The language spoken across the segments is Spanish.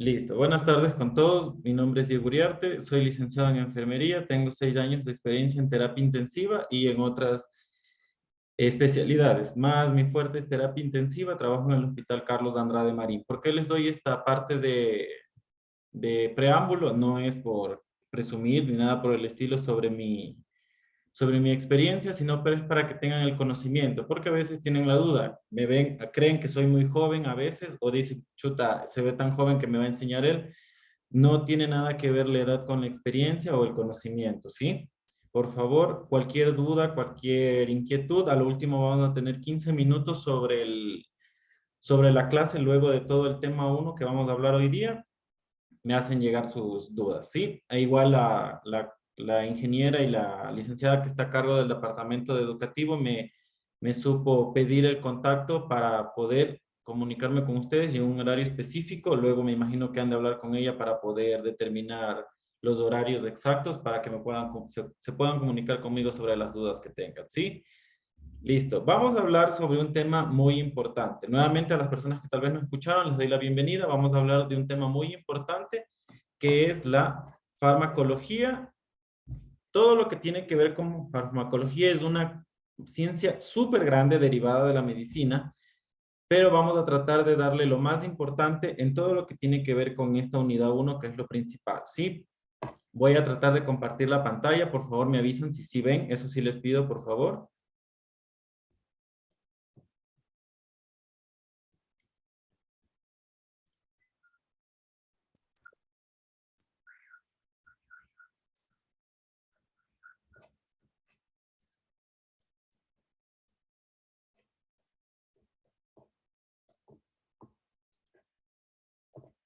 Listo. Buenas tardes con todos. Mi nombre es Diego Uriarte, soy licenciado en enfermería, tengo 6 años de experiencia en terapia intensiva y en otras especialidades. Más mi fuerte es terapia intensiva, trabajo en el Hospital Carlos Andrade Marín. ¿Por qué les doy esta parte de preámbulo? No es por presumir ni nada por el estilo sobre mi experiencia, sino es para que tengan el conocimiento, porque a veces tienen la duda, me ven, creen que soy muy joven a veces, o dicen, chuta, se ve tan joven que me va a enseñar él. No tiene nada que ver la edad con la experiencia o el conocimiento, ¿sí? Por favor, cualquier duda, cualquier inquietud, a lo último vamos a tener 15 minutos sobre la clase, luego de todo el tema uno que vamos a hablar hoy día, me hacen llegar sus dudas, ¿sí? E igual la ingeniera y la licenciada que está a cargo del departamento de educativo me supo pedir el contacto para poder comunicarme con ustedes y en un horario específico. Luego me imagino que han de hablar con ella para poder determinar los horarios exactos para que se puedan comunicar conmigo sobre las dudas que tengan, ¿sí? Listo. Vamos a hablar sobre un tema muy importante. Nuevamente a las personas que tal vez no escucharon, les doy la bienvenida. Vamos a hablar de un tema muy importante que es la farmacología. Todo lo que tiene que ver con farmacología es una ciencia súper grande derivada de la medicina, pero vamos a tratar de darle lo más importante en todo lo que tiene que ver con esta unidad uno, que es lo principal, ¿sí? Voy a tratar de compartir la pantalla. Por favor, me avisan si sí ven. Eso sí les pido, por favor.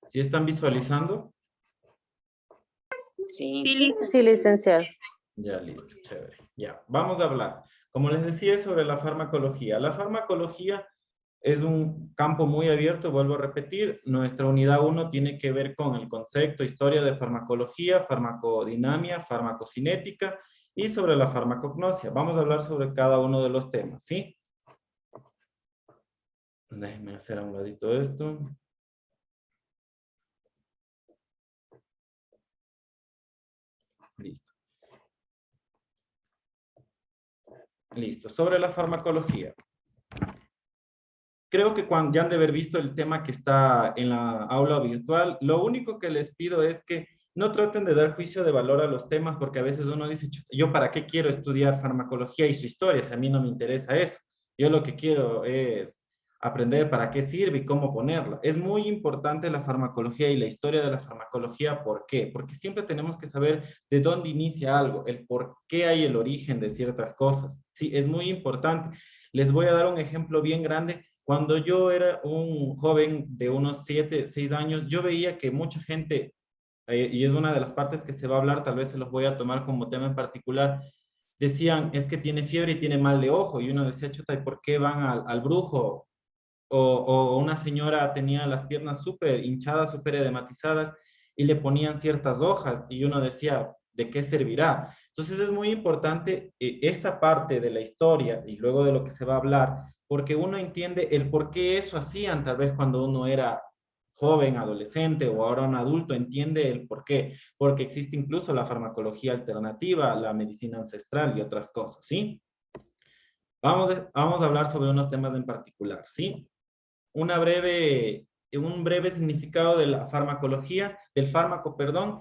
¿Sí están visualizando? Sí. Sí, licenciado. Ya, listo, chévere. Ya, vamos a hablar. Como les decía, sobre la farmacología. La farmacología es un campo muy abierto, vuelvo a repetir. Nuestra unidad uno tiene que ver con el concepto, historia de farmacología, farmacodinamia, farmacocinética y sobre la farmacognosia. Vamos a hablar sobre cada uno de los temas, ¿sí? Déjenme hacer a un ladito esto. Listo. Listo. Sobre la farmacología. Creo que cuando ya han de haber visto el tema que está en la aula virtual, lo único que les pido es que no traten de dar juicio de valor a los temas, porque a veces uno dice, yo para qué quiero estudiar farmacología y su historia, si a mí no me interesa eso. Yo lo que quiero es aprender para qué sirve y cómo ponerla. Es muy importante la farmacología y la historia de la farmacología. ¿Por qué? Porque siempre tenemos que saber de dónde inicia algo, el por qué hay el origen de ciertas cosas. Sí, es muy importante. Les voy a dar un ejemplo bien grande. Cuando yo era un joven de unos 7, 6 años, yo veía que mucha gente, y es una de las partes que se va a hablar, tal vez se los voy a tomar como tema en particular, decían, es que tiene fiebre y tiene mal de ojo, y uno decía, chuta, ¿y por qué van al brujo? O una señora tenía las piernas súper hinchadas, súper edematizadas, y le ponían ciertas hojas, y uno decía, ¿de qué servirá? Entonces es muy importante esta parte de la historia, y luego de lo que se va a hablar, porque uno entiende el por qué eso hacían, tal vez cuando uno era joven, adolescente o ahora un adulto, entiende el por qué, porque existe incluso la farmacología alternativa, la medicina ancestral y otras cosas, ¿sí? Vamos a hablar sobre unos temas en particular, ¿sí? Un breve significado de la farmacología, del fármaco, perdón.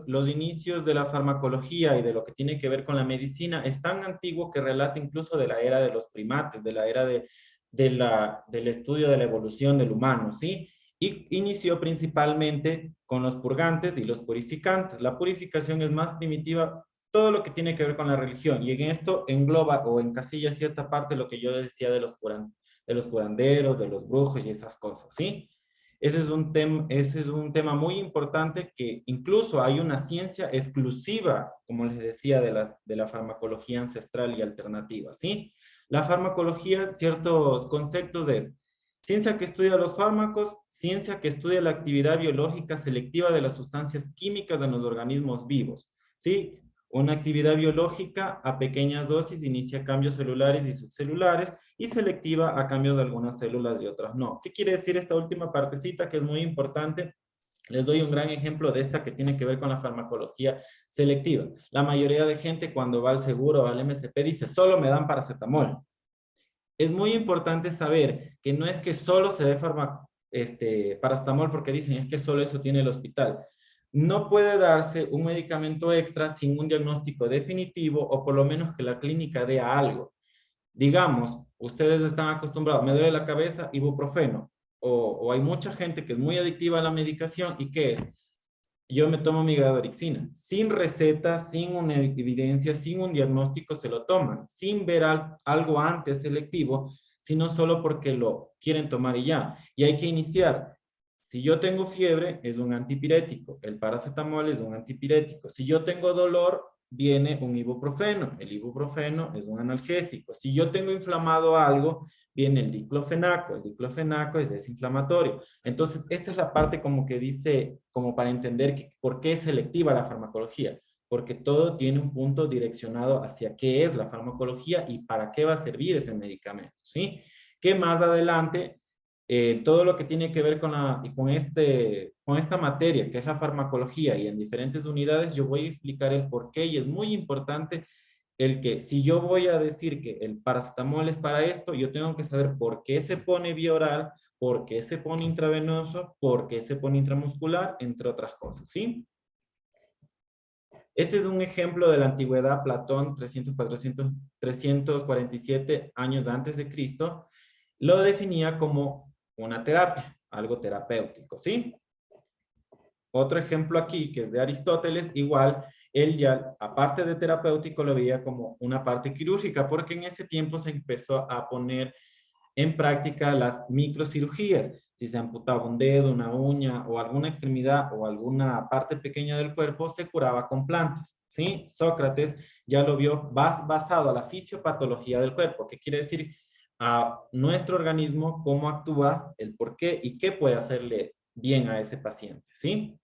Los inicios de la farmacología y de lo que tiene que ver con la medicina es tan antiguo que relata incluso de la era de los primates, de la era del estudio de la evolución del humano, ¿sí? Y inició principalmente con los purgantes y los purificantes. La purificación es más primitiva, todo lo que tiene que ver con la religión, y en esto engloba o encasilla cierta parte de lo que yo decía de los curanderos, de los brujos y esas cosas, ¿sí? Ese es un tema muy importante que incluso hay una ciencia exclusiva, como les decía, de la farmacología ancestral y alternativa, ¿sí? La farmacología, ciertos conceptos es ciencia que estudia los fármacos, ciencia que estudia la actividad biológica selectiva de las sustancias químicas en los organismos vivos, ¿sí? Una actividad biológica a pequeñas dosis inicia cambios celulares y subcelulares y selectiva a cambio de algunas células y otras no. ¿Qué quiere decir esta última partecita que es muy importante? Les doy un gran ejemplo de esta que tiene que ver con la farmacología selectiva. La mayoría de gente cuando va al seguro o al MSP dice, solo me dan paracetamol. Es muy importante saber que no es que solo se dé paracetamol porque dicen, es que solo eso tiene el hospital. No puede darse un medicamento extra sin un diagnóstico definitivo o por lo menos que la clínica dé algo. Digamos, ustedes están acostumbrados, me duele la cabeza, ibuprofeno. O hay mucha gente que es muy adictiva a la medicación y ¿qué es? Yo me tomo mi gadorixina. Sin receta, sin una evidencia, sin un diagnóstico se lo toman, sin ver algo antes selectivo, sino solo porque lo quieren tomar y ya. Y hay que iniciar. Si yo tengo fiebre, es un antipirético. El paracetamol es un antipirético. Si yo tengo dolor, viene un ibuprofeno. El ibuprofeno es un analgésico. Si yo tengo inflamado algo, viene el diclofenaco. El diclofenaco es desinflamatorio. Entonces, esta es la parte como que dice, como para entender por qué es selectiva la farmacología. Porque todo tiene un punto direccionado hacia qué es la farmacología y para qué va a servir ese medicamento, ¿sí? Que más adelante todo lo que tiene que ver con esta materia, que es la farmacología, y en diferentes unidades, yo voy a explicar el por qué, y es muy importante el que si yo voy a decir que el paracetamol es para esto, yo tengo que saber por qué se pone vía oral, por qué se pone intravenoso, por qué se pone intramuscular, entre otras cosas, ¿sí? Este es un ejemplo de la antigüedad, Platón, 347 años antes de Cristo, lo definía como una terapia, algo terapéutico, ¿sí? Otro ejemplo aquí, que es de Aristóteles, igual, él ya, aparte de terapéutico, lo veía como una parte quirúrgica, porque en ese tiempo se empezó a poner en práctica las microcirugías. Si se amputaba un dedo, una uña o alguna extremidad o alguna parte pequeña del cuerpo, se curaba con plantas, ¿sí? Sócrates ya lo vio basado a la fisiopatología del cuerpo. ¿Qué quiere decir? A nuestro organismo, cómo actúa, el por qué y qué puede hacerle bien a ese paciente, ¿sí?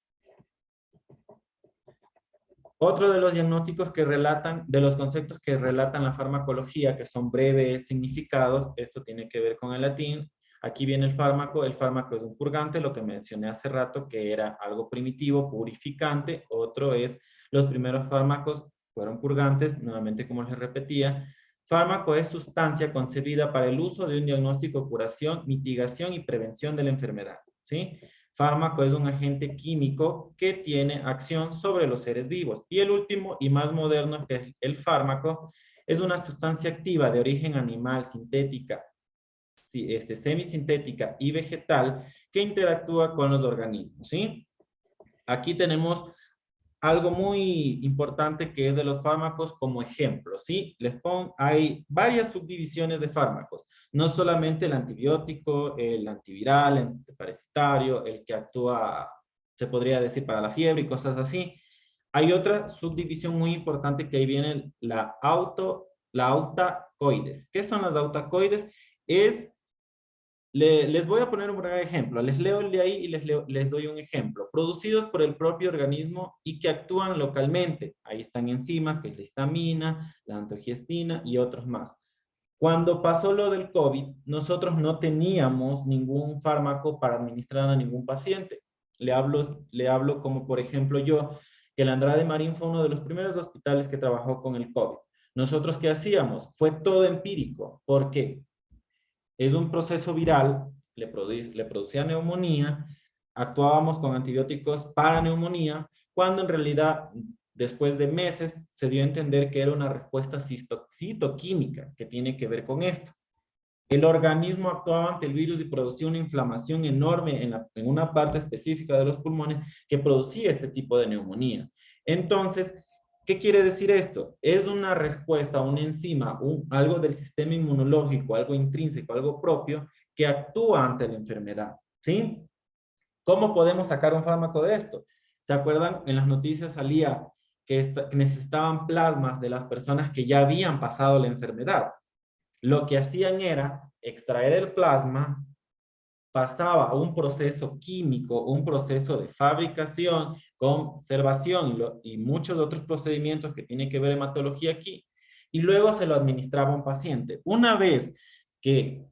Otro de los diagnósticos que relatan, de los conceptos que relatan la farmacología, que son breves significados, esto tiene que ver con el latín. Aquí viene el fármaco es un purgante, lo que mencioné hace rato, que era algo primitivo, purificante. Otro es, los primeros fármacos fueron purgantes, nuevamente como les repetía. Fármaco es sustancia concebida para el uso de un diagnóstico, curación, mitigación y prevención de la enfermedad, ¿sí? Fármaco es un agente químico que tiene acción sobre los seres vivos. Y el último y más moderno, que es el fármaco, es una sustancia activa de origen animal, sintética, semisintética y vegetal que interactúa con los organismos, ¿sí? Aquí tenemos algo muy importante que es de los fármacos como ejemplo, ¿sí? Hay varias subdivisiones de fármacos, no solamente el antibiótico, el antiviral, el antiparasitario, el que actúa, se podría decir, para la fiebre y cosas así. Hay otra subdivisión muy importante que ahí viene la autacoides. ¿Qué son las autacoides? Es les voy a poner un breve ejemplo. Les leo el de ahí y les doy un ejemplo. Producidos por el propio organismo y que actúan localmente. Ahí están enzimas, que es la histamina, la antogestina y otros más. Cuando pasó lo del COVID, nosotros no teníamos ningún fármaco para administrar a ningún paciente. Le hablo como, por ejemplo, yo, que el Andrade Marín fue uno de los primeros hospitales que trabajó con el COVID. Nosotros, ¿qué hacíamos? Fue todo empírico. ¿Por qué? Es un proceso viral, le producía neumonía, actuábamos con antibióticos para neumonía, cuando en realidad después de meses se dio a entender que era una respuesta citoquímica que tiene que ver con esto. El organismo actuaba ante el virus y producía una inflamación enorme en una parte específica de los pulmones que producía este tipo de neumonía. Entonces, ¿qué quiere decir esto? Es una respuesta, una enzima, algo del sistema inmunológico, algo intrínseco, algo propio, que actúa ante la enfermedad, ¿sí? ¿Cómo podemos sacar un fármaco de esto? ¿Se acuerdan? En las noticias salía que necesitaban plasmas de las personas que ya habían pasado la enfermedad. Lo que hacían era extraer el plasma, pasaba a un proceso químico, un proceso de fabricación, conservación y muchos otros procedimientos que tienen que ver hematología aquí, y luego se lo administraba a un paciente. Una vez que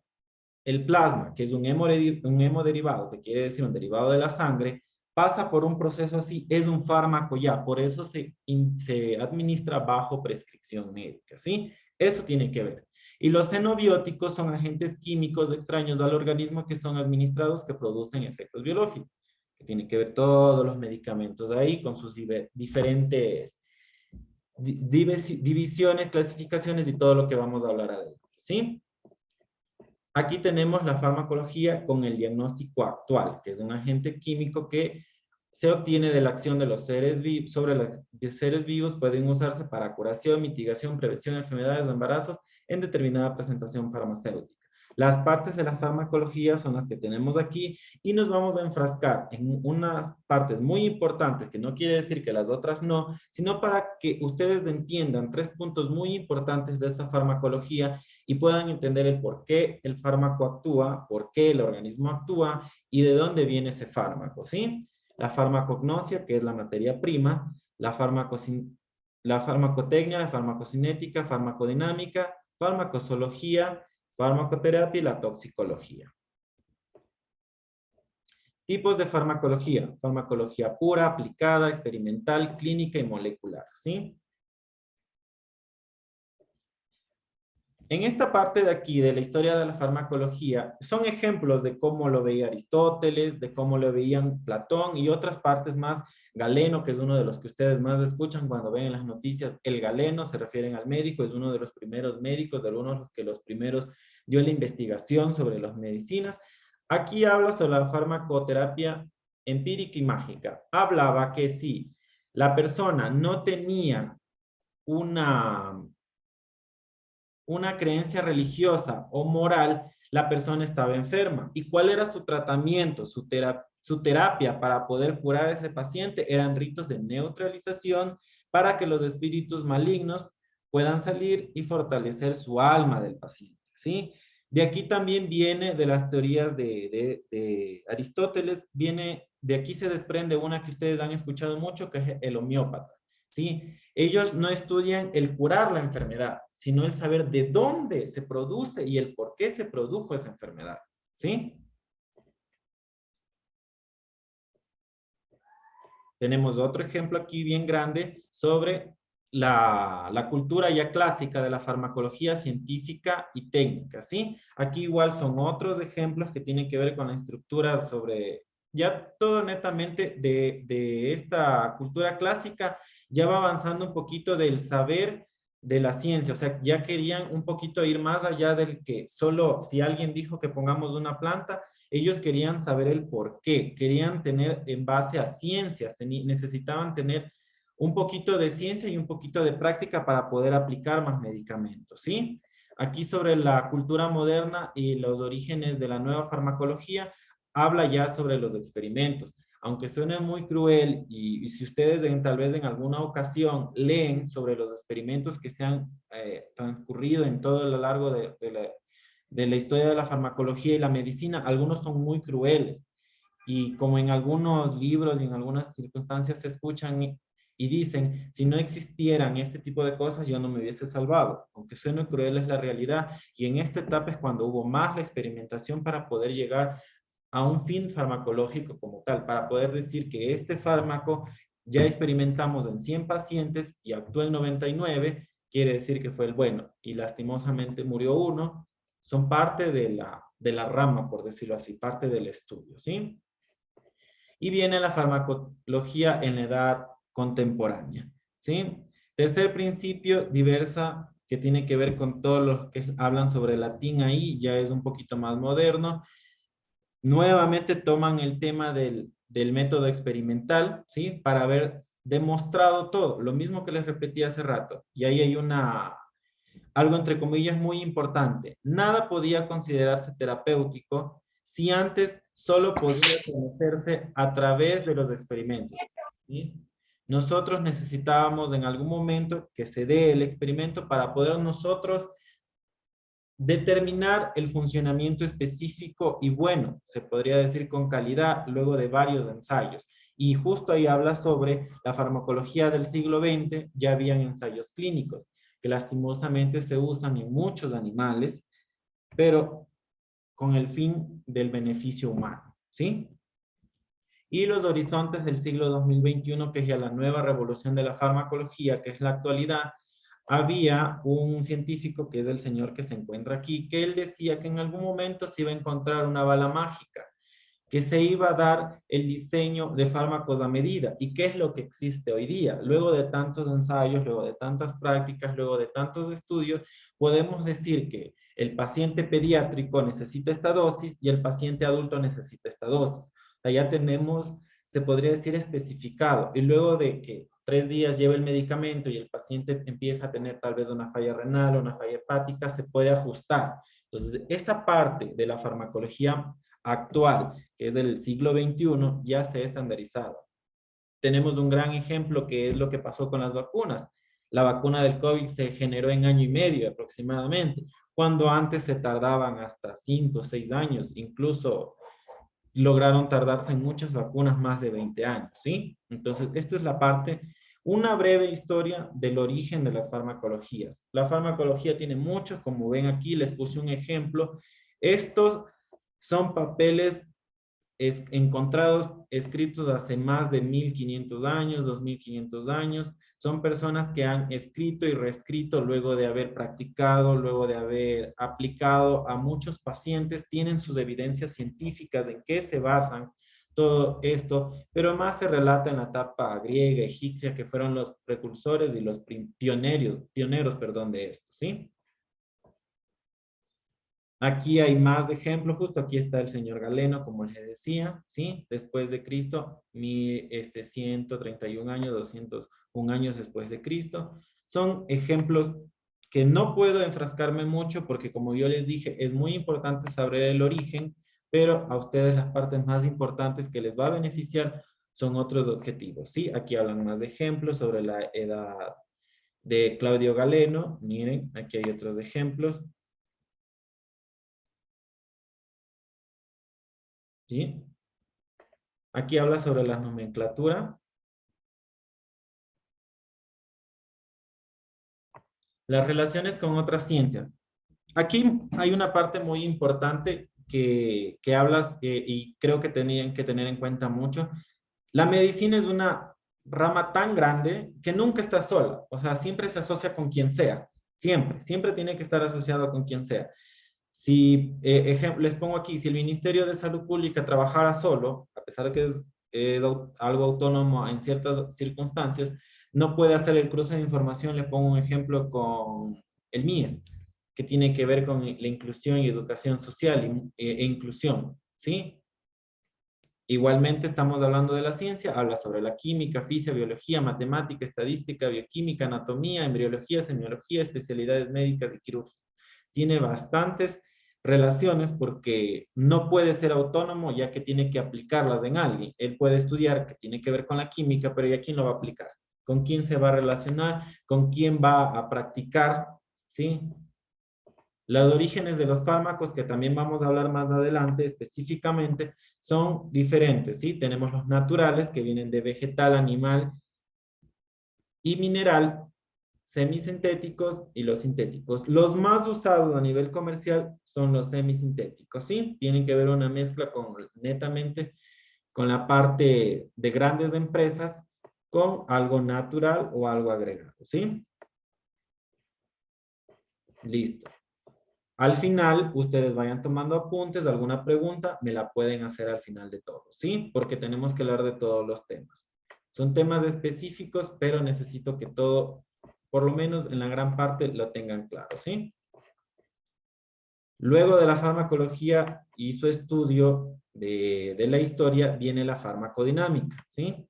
el plasma, que es un hemodiderivado, que quiere decir un derivado de la sangre, pasa por un proceso así, es un fármaco ya, por eso se administra bajo prescripción médica, ¿sí? Eso tiene que ver. Y los xenobióticos son agentes químicos extraños al organismo que son administrados que producen efectos biológicos, que tienen que ver todos los medicamentos ahí con sus diferentes divisiones, clasificaciones y todo lo que vamos a hablar adelante, ¿sí? Aquí tenemos la farmacología con el diagnóstico actual, que es un agente químico que se obtiene de la acción de los seres vivos sobre los seres vivos, pueden usarse para curación, mitigación, prevención de enfermedades o embarazos en determinada presentación farmacéutica. Las partes de la farmacología son las que tenemos aquí y nos vamos a enfrascar en unas partes muy importantes, que no quiere decir que las otras no, sino para que ustedes entiendan 3 puntos muy importantes de esta farmacología y puedan entender el por qué el fármaco actúa, por qué el organismo actúa y de dónde viene ese fármaco, ¿sí? La farmacognosia, que es la materia prima, la farmacotecnia, la farmacocinética, farmacodinámica, farmacozoología, farmacoterapia y la toxicología. Tipos de farmacología. Farmacología pura, aplicada, experimental, clínica y molecular, ¿sí? En esta parte de aquí, de la historia de la farmacología, son ejemplos de cómo lo veía Aristóteles, de cómo lo veían Platón y otras partes más. Galeno, que es uno de los que ustedes más escuchan cuando ven en las noticias, el galeno, se refieren al médico, es uno de los primeros médicos, de algunos que los primeros dio la investigación sobre las medicinas. Aquí habla sobre la farmacoterapia empírica y mágica. Hablaba que si la persona no tenía una creencia religiosa o moral, la persona estaba enferma. ¿Y cuál era su tratamiento, su terapia para poder curar a ese paciente? Eran ritos de neutralización para que los espíritus malignos puedan salir y fortalecer su alma del paciente, ¿sí? De aquí también viene de las teorías de Aristóteles, de aquí se desprende una que ustedes han escuchado mucho, que es el homeópata, ¿sí? Ellos no estudian el curar la enfermedad, sino el saber de dónde se produce y el por qué se produjo esa enfermedad, ¿sí? Tenemos otro ejemplo aquí bien grande sobre la cultura ya clásica de la farmacología científica y técnica, ¿sí? Aquí igual son otros ejemplos que tienen que ver con la estructura sobre, ya todo netamente de esta cultura clásica, ya va avanzando un poquito del saber de la ciencia, o sea, ya querían un poquito ir más allá del que solo si alguien dijo que pongamos una planta, ellos querían saber el por qué, querían tener en base a ciencias, necesitaban tener un poquito de ciencia y un poquito de práctica para poder aplicar más medicamentos, ¿sí? Aquí sobre la cultura moderna y los orígenes de la nueva farmacología, habla ya sobre los experimentos. Aunque suene muy cruel y si ustedes tal vez en alguna ocasión leen sobre los experimentos que se han transcurrido en todo lo largo de la historia de la farmacología y la medicina, algunos son muy crueles. Y como en algunos libros y en algunas circunstancias se escuchan y dicen, si no existieran este tipo de cosas, yo no me hubiese salvado. Aunque suene cruel, es la realidad. Y en esta etapa es cuando hubo más la experimentación para poder llegar a un fin farmacológico como tal, para poder decir que este fármaco ya experimentamos en 100 pacientes y actuó en 99, quiere decir que fue el bueno. Y lastimosamente murió uno, son parte de la rama, por decirlo así, parte del estudio, ¿sí? Y viene la farmacología en la edad contemporánea, ¿sí? Tercer principio, diversa, que tiene que ver con todos los que hablan sobre el latín ahí, ya es un poquito más moderno. Nuevamente toman el tema del método experimental, ¿sí? Para haber demostrado todo, lo mismo que les repetí hace rato. Y ahí hay algo entre comillas muy importante. Nada podía considerarse terapéutico si antes solo podía conocerse a través de los experimentos, ¿sí? Nosotros necesitábamos en algún momento que se dé el experimento para poder nosotros Determinar el funcionamiento específico y bueno, se podría decir con calidad, luego de varios ensayos. Y justo ahí habla sobre la farmacología del siglo XX, ya habían ensayos clínicos, que lastimosamente se usan en muchos animales, pero con el fin del beneficio humano, ¿sí? Y los horizontes del siglo 2021, que es ya la nueva revolución de la farmacología, que es la actualidad. Había un científico, que es el señor que se encuentra aquí, que él decía que en algún momento se iba a encontrar una bala mágica, que se iba a dar el diseño de fármacos a medida. ¿Y qué es lo que existe hoy día? Luego de tantos ensayos, luego de tantas prácticas, luego de tantos estudios, podemos decir que el paciente pediátrico necesita esta dosis y el paciente adulto necesita esta dosis. O sea, ya tenemos, se podría decir, especificado. Y luego de que 3 días lleva el medicamento y el paciente empieza a tener tal vez una falla renal o una falla hepática, se puede ajustar. Entonces, esta parte de la farmacología actual, que es del siglo XXI, ya se ha estandarizado. Tenemos un gran ejemplo que es lo que pasó con las vacunas. La vacuna del COVID se generó en año y medio aproximadamente, cuando antes se tardaban hasta 5 o 6 años, incluso lograron tardarse en muchas vacunas más de 20 años, ¿sí? Entonces, esta es la parte, una breve historia del origen de las farmacologías. La farmacología tiene mucho, como ven aquí, les puse un ejemplo. Estos son papeles encontrados, escritos hace más de 1500 años, 2500 años. Son personas que han escrito y reescrito luego de haber practicado, luego de haber aplicado a muchos pacientes, tienen sus evidencias científicas en qué se basan todo esto, pero más se relata en la etapa griega, egipcia, que fueron los precursores y los pioneros, perdón, de esto, ¿sí? Aquí hay más ejemplos, justo aquí está el señor Galeno, como les decía, ¿sí? Después de Cristo, 131 años, 201 años después de Cristo. Son ejemplos que no puedo enfrascarme mucho porque, como yo les dije, es muy importante saber el origen, pero a ustedes las partes más importantes que les va a beneficiar son otros objetivos, ¿sí? Aquí hablan más de ejemplos sobre la edad de Claudio Galeno. Miren, aquí hay otros ejemplos. ¿Sí? Aquí habla sobre la nomenclatura. Las relaciones con otras ciencias. Aquí hay una parte muy importante que hablas y creo que tenían que tener en cuenta mucho. La medicina es una rama tan grande que nunca está sola. O sea, siempre se asocia con quien sea. Siempre, siempre tiene que estar asociado con quien sea. Si, les pongo aquí, si el Ministerio de Salud Pública trabajara solo, a pesar de que es algo autónomo en ciertas circunstancias, no puede hacer el cruce de información. Le pongo un ejemplo con el MIES, que tiene que ver con la inclusión y educación social e inclusión, ¿sí? Igualmente estamos hablando de la ciencia, habla sobre la química, física, biología, matemática, estadística, bioquímica, anatomía, embriología, semiología, especialidades médicas y quirúrgica. Tiene bastantes relaciones porque no puede ser autónomo ya que tiene que aplicarlas en alguien. Él puede estudiar que tiene que ver con la química, pero ¿y quién lo va a aplicar? ¿Con quién se va a relacionar? ¿Con quién va a practicar? ¿Sí? Los orígenes de los fármacos, que también vamos a hablar más adelante específicamente, son diferentes, ¿sí? Tenemos los naturales, que vienen de vegetal, animal y mineral, semisintéticos y los sintéticos. Los más usados a nivel comercial son los semisintéticos, ¿sí? Tienen que ver una mezcla con, netamente con la parte de grandes empresas con algo natural o algo agregado, ¿sí? Listo. Al final, ustedes vayan tomando apuntes, alguna pregunta, me la pueden hacer al final de todo, ¿sí? Porque tenemos que hablar de todos los temas. Son temas específicos, pero necesito que todo, por lo menos en la gran parte, lo tengan claro, ¿sí? Luego de la farmacología y su estudio de la historia, viene la farmacodinámica, ¿sí?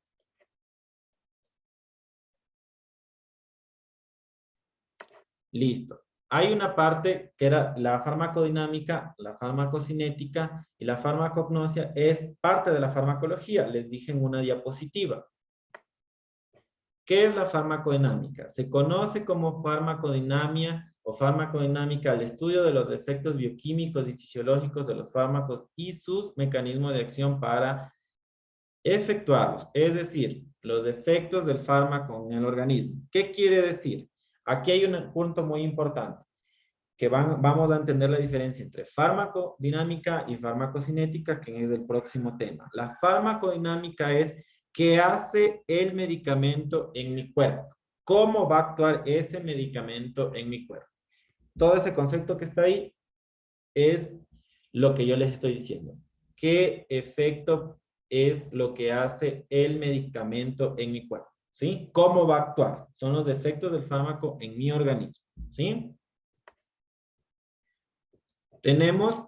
Listo. Hay una parte que era la farmacodinámica, la farmacocinética y la farmacognosia es parte de la farmacología. Les dije en una diapositiva. ¿Qué es la farmacodinámica? Se conoce como farmacodinamia o farmacodinámica al estudio de los efectos bioquímicos y fisiológicos de los fármacos y sus mecanismos de acción para efectuarlos, es decir, los efectos del fármaco en el organismo. ¿Qué quiere decir? Aquí hay un punto muy importante, que vamos a entender la diferencia entre farmacodinámica y farmacocinética, que es el próximo tema. La farmacodinámica es qué hace el medicamento en mi cuerpo, cómo va a actuar ese medicamento en mi cuerpo. Todo ese concepto que está ahí es lo que yo les estoy diciendo. ¿Qué efecto es lo que hace el medicamento en mi cuerpo? ¿Sí? ¿Cómo va a actuar? Son los efectos del fármaco en mi organismo. ¿Sí? Tenemos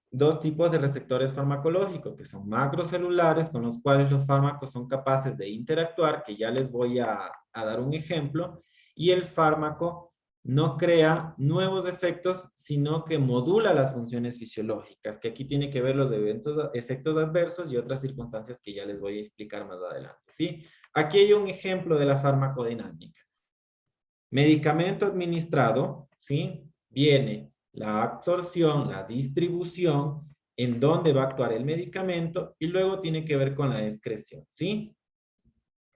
dos tipos de receptores farmacológicos, que son macrocelulares, con los cuales los fármacos son capaces de interactuar, que ya les voy a dar un ejemplo, y el fármaco no crea nuevos efectos, sino que modula las funciones fisiológicas, que aquí tiene que ver los efectos adversos y otras circunstancias que ya les voy a explicar más adelante, ¿sí? Aquí hay un ejemplo de la farmacodinámica. Medicamento administrado, ¿sí? Viene la absorción, la distribución, en dónde va a actuar el medicamento y luego tiene que ver con la excreción, ¿sí?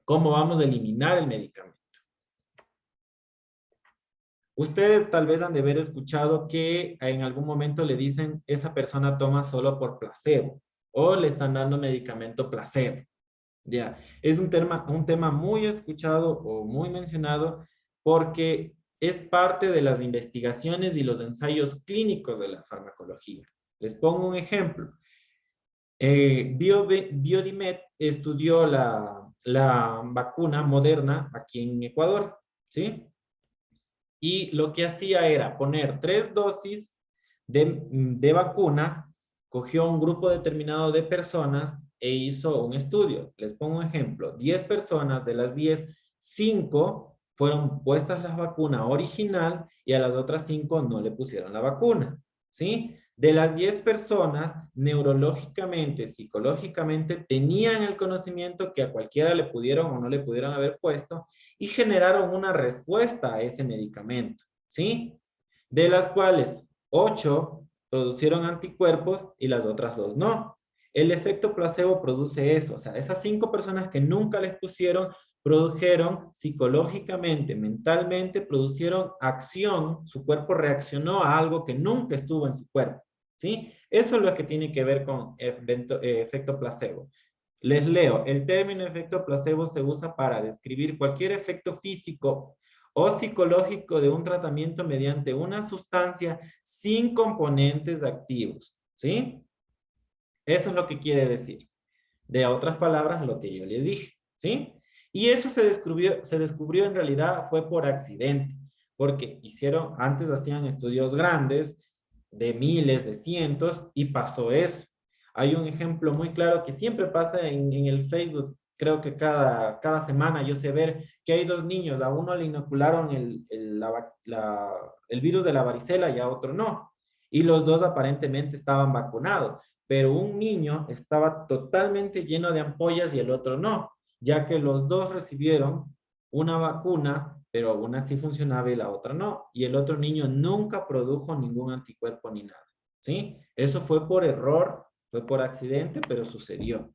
¿Cómo vamos a eliminar el medicamento? Ustedes tal vez han de haber escuchado que en algún momento le dicen esa persona toma solo por placebo o le están dando medicamento placebo. Ya, es un tema muy escuchado o muy mencionado porque es parte de las investigaciones y los ensayos clínicos de la farmacología. Les pongo un ejemplo. Biodimed estudió la vacuna Moderna aquí en Ecuador, ¿sí? Y lo que hacía era poner 3 dosis de vacuna, cogió un grupo determinado de personas e hizo un estudio. Les pongo un ejemplo. 10 personas, de las 10, 5 fueron puestas la vacuna original y a las otras 5 no le pusieron la vacuna, ¿sí? De las 10 personas, neurológicamente, psicológicamente, tenían el conocimiento que a cualquiera le pudieron o no le pudieron haber puesto y generaron una respuesta a ese medicamento, ¿sí? De las cuales 8 producieron anticuerpos y las otras 2 no. El efecto placebo produce eso, o sea, esas 5 personas que nunca les pusieron, produjeron psicológicamente, mentalmente, producieron acción, su cuerpo reaccionó a algo que nunca estuvo en su cuerpo, ¿sí? Eso es lo que tiene que ver con efecto placebo. Les leo, el término efecto placebo se usa para describir cualquier efecto físico o psicológico de un tratamiento mediante una sustancia sin componentes activos, ¿sí? Eso es lo que quiere decir. De otras palabras, lo que yo les dije, ¿sí? Y eso se descubrió en realidad fue por accidente, porque antes hacían estudios grandes de miles, de cientos, y pasó eso. Hay un ejemplo muy claro que siempre pasa en el Facebook, creo que cada semana yo sé ver que hay 2 niños, a uno le inocularon el virus de la varicela y a otro no. Y los dos aparentemente estaban vacunados, pero un niño estaba totalmente lleno de ampollas y el otro no, ya que los dos recibieron una vacuna, pero una sí funcionaba y la otra no. Y el otro niño nunca produjo ningún anticuerpo ni nada, ¿sí? Eso fue por error, fue por accidente, pero sucedió.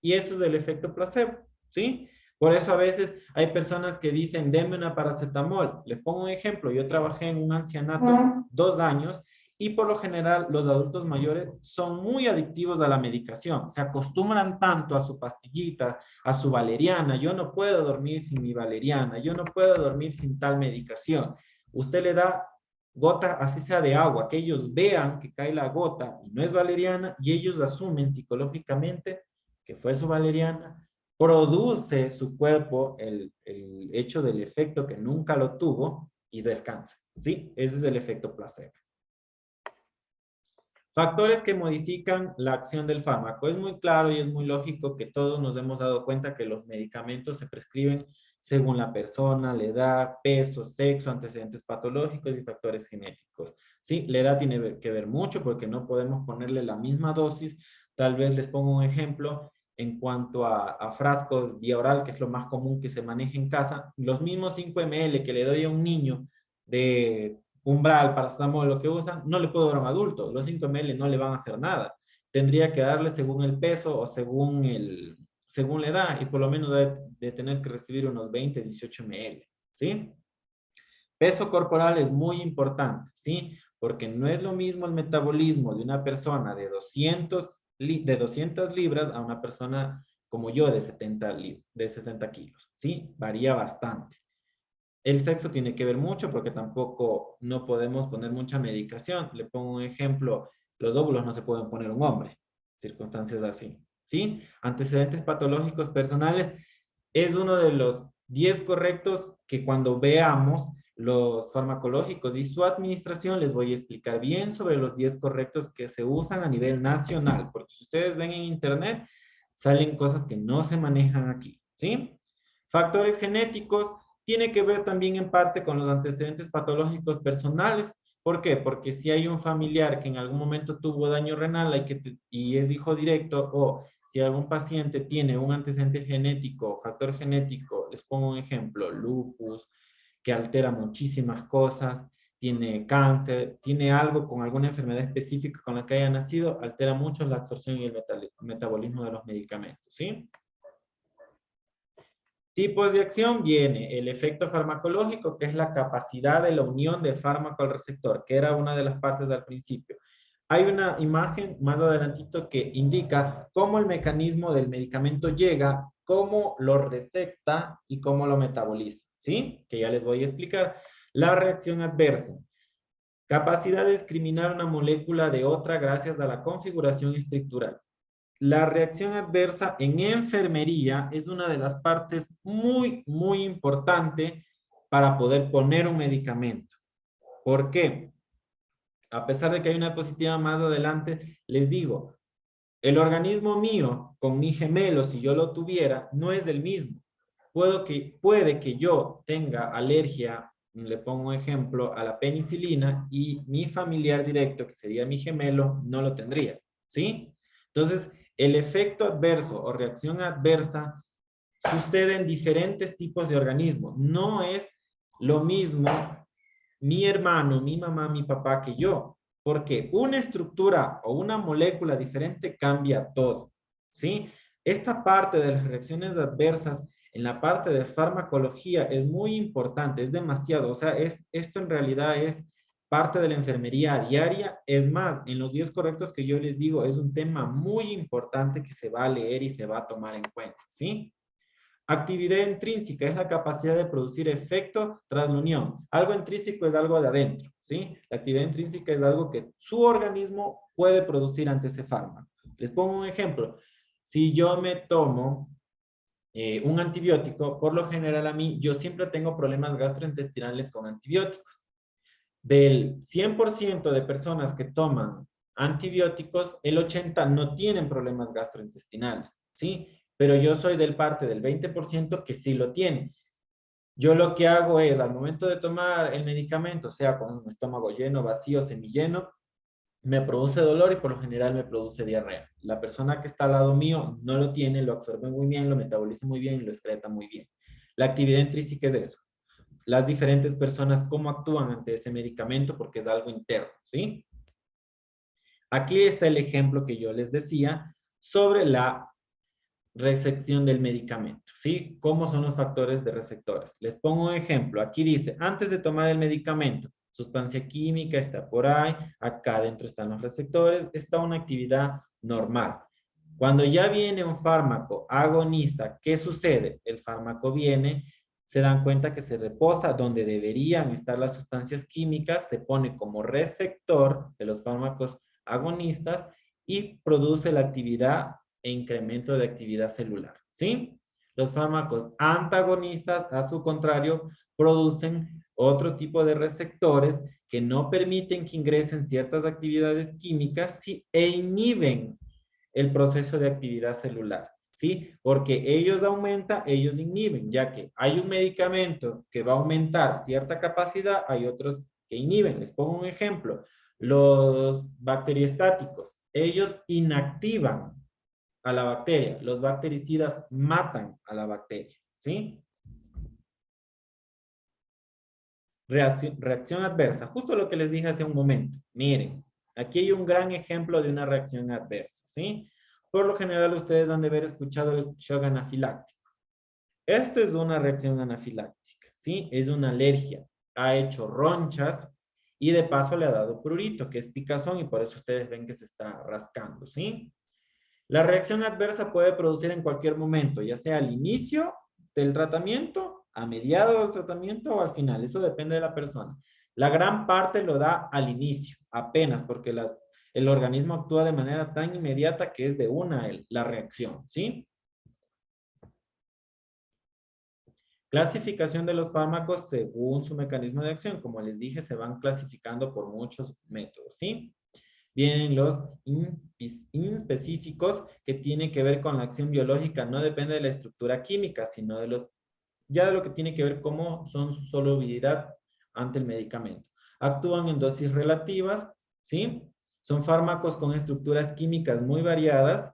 Y eso es el efecto placebo, ¿sí? Por eso a veces hay personas que dicen, deme una paracetamol. Les pongo un ejemplo, yo trabajé en un ancianato 2 años y por lo general los adultos mayores son muy adictivos a la medicación, se acostumbran tanto a su pastillita, a su valeriana, yo no puedo dormir sin mi valeriana, yo no puedo dormir sin tal medicación. Usted le da gota, así sea de agua, que ellos vean que cae la gota y no es valeriana y ellos asumen psicológicamente que fue su valeriana, produce su cuerpo el hecho del efecto que nunca lo tuvo y descansa, ¿sí? Ese es el efecto placebo. Factores que modifican la acción del fármaco. Es muy claro y es muy lógico que todos nos hemos dado cuenta que los medicamentos se prescriben según la persona, la edad, peso, sexo, antecedentes patológicos y factores genéticos. Sí, la edad tiene que ver mucho porque no podemos ponerle la misma dosis. Tal vez les pongo un ejemplo en cuanto a frascos vía oral, que es lo más común que se maneja en casa. Los mismos 5 ml que le doy a un niño de umbral, paracetamol, lo que usan, no le puedo dar a un adulto. Los 5 ml no le van a hacer nada. Tendría que darle según el peso o según la edad, y por lo menos de tener que recibir unos 20, 18 ml, ¿sí? Peso corporal es muy importante, ¿sí? Porque no es lo mismo el metabolismo de una persona de 200 libras a una persona como yo de 70 kilos, ¿sí? Varía bastante. El sexo tiene que ver mucho porque tampoco no podemos poner mucha medicación. Le pongo un ejemplo, los óvulos no se pueden poner un hombre, circunstancias así, ¿sí? Antecedentes patológicos personales es uno de los 10 correctos que cuando veamos los farmacológicos y su administración les voy a explicar bien sobre los 10 correctos que se usan a nivel nacional, porque si ustedes ven en internet, salen cosas que no se manejan aquí, ¿sí? Factores genéticos tiene que ver también en parte con los antecedentes patológicos personales. ¿Por qué? Porque si hay un familiar que en algún momento tuvo daño renal y es hijo directo, o si algún paciente tiene un antecedente genético, factor genético, les pongo un ejemplo, lupus, que altera muchísimas cosas, tiene cáncer, tiene algo con alguna enfermedad específica con la que haya nacido, altera mucho la absorción y el metabolismo de los medicamentos, ¿sí? Tipos de acción viene el efecto farmacológico, que es la capacidad de la unión de fármaco al receptor, que era una de las partes del principio. Hay una imagen más adelantito que indica cómo el mecanismo del medicamento llega, cómo lo recepta y cómo lo metaboliza, ¿sí? Que ya les voy a explicar. La reacción adversa. Capacidad de discriminar una molécula de otra gracias a la configuración estructural. La reacción adversa en enfermería es una de las partes muy, muy importante para poder poner un medicamento. ¿Por qué? A pesar de que hay una diapositiva más adelante, les digo, el organismo mío con mi gemelo, si yo lo tuviera, no es del mismo. Puede que yo tenga alergia, le pongo un ejemplo, a la penicilina y mi familiar directo, que sería mi gemelo, no lo tendría, ¿sí? Entonces, el efecto adverso o reacción adversa sucede en diferentes tipos de organismos. No es lo mismo mi hermano, mi mamá, mi papá que yo, porque una estructura o una molécula diferente cambia todo, ¿sí? Esta parte de las reacciones adversas en la parte de farmacología es muy importante, es demasiado, o sea, esto en realidad es parte de la enfermería diaria, es más, en los 10 correctos que yo les digo, es un tema muy importante que se va a leer y se va a tomar en cuenta, ¿sí? Actividad intrínseca es la capacidad de producir efecto tras la unión. Algo intrínseco es algo de adentro, ¿sí? La actividad intrínseca es algo que su organismo puede producir ante ese fármaco. Les pongo un ejemplo. Si yo me tomo un antibiótico, por lo general a mí, yo siempre tengo problemas gastrointestinales con antibióticos. Del 100% de personas que toman antibióticos, el 80% no tienen problemas gastrointestinales, ¿sí? Pero yo soy del parte del 20% que sí lo tiene. Yo lo que hago es, al momento de tomar el medicamento, sea con un estómago lleno, vacío, semilleno, me produce dolor y por lo general me produce diarrea. La persona que está al lado mío no lo tiene, lo absorbe muy bien, lo metaboliza muy bien y lo excreta muy bien. La actividad intrínseca es eso, las diferentes personas cómo actúan ante ese medicamento porque es algo interno, ¿sí? Aquí está el ejemplo que yo les decía sobre la recepción del medicamento, ¿sí? ¿Cómo son los factores de receptores? Les pongo un ejemplo. Aquí dice, antes de tomar el medicamento, sustancia química está por ahí, acá adentro están los receptores, está una actividad normal. Cuando ya viene un fármaco agonista, ¿qué sucede? El fármaco viene, se dan cuenta que se reposa donde deberían estar las sustancias químicas, se pone como receptor de los fármacos agonistas y produce la actividad e incremento de actividad celular, ¿sí? Los fármacos antagonistas, a su contrario, producen otro tipo de receptores que no permiten que ingresen ciertas actividades químicas e inhiben el proceso de actividad celular, ¿sí? Porque ellos aumentan, ellos inhiben, ya que hay un medicamento que va a aumentar cierta capacidad, hay otros que inhiben. Les pongo un ejemplo, los bacteriostáticos, ellos inactivan a la bacteria, los bactericidas matan a la bacteria, ¿sí? Reacción adversa, justo lo que les dije hace un momento. Miren, aquí hay un gran ejemplo de una reacción adversa, ¿sí? Por lo general ustedes han de haber escuchado el shock anafiláctico. Esto es una reacción anafiláctica, ¿sí? Es una alergia. Ha hecho ronchas y de paso le ha dado prurito, que es picazón, y por eso ustedes ven que se está rascando, ¿sí? La reacción adversa puede producir en cualquier momento, ya sea al inicio del tratamiento, a mediado del tratamiento o al final. Eso depende de la persona. La gran parte lo da al inicio, apenas, porque el organismo actúa de manera tan inmediata que es de una la reacción, ¿sí? Clasificación de los fármacos según su mecanismo de acción. Como les dije, se van clasificando por muchos métodos, ¿sí? Vienen los inespecíficos que tienen que ver con la acción biológica. No depende de la estructura química, sino ya de lo que tiene que ver cómo son su solubilidad ante el medicamento. Actúan en dosis relativas, ¿sí? Son fármacos con estructuras químicas muy variadas.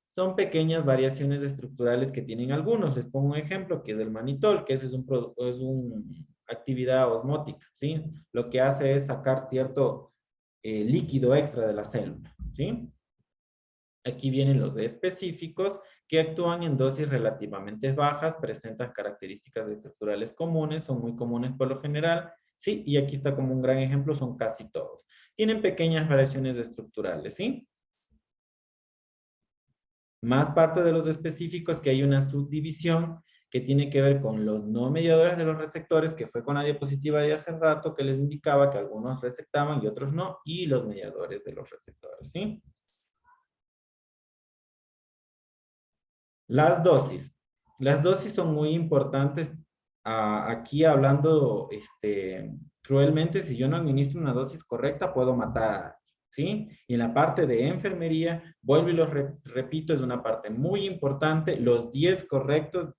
Son pequeñas variaciones estructurales que tienen algunos. Les pongo un ejemplo, que es el manitol, que ese es una actividad osmótica, ¿sí? Lo que hace es sacar cierto líquido extra de la célula, ¿sí? Aquí vienen los específicos que actúan en dosis relativamente bajas, presentan características estructurales comunes, son muy comunes por lo general, ¿sí? Y aquí está como un gran ejemplo, son casi todos. Tienen pequeñas variaciones estructurales, ¿sí? Más parte de los específicos que hay una subdivisión que tiene que ver con los no mediadores de los receptores, que fue con la diapositiva de hace rato que les indicaba que algunos receptaban y otros no, y los mediadores de los receptores, ¿sí? Las dosis. Las dosis son muy importantes. Aquí hablando cruelmente, si yo no administro una dosis correcta, puedo matar, ¿sí? Y en la parte de enfermería, vuelvo y lo repito, es una parte muy importante. Los 10 correctos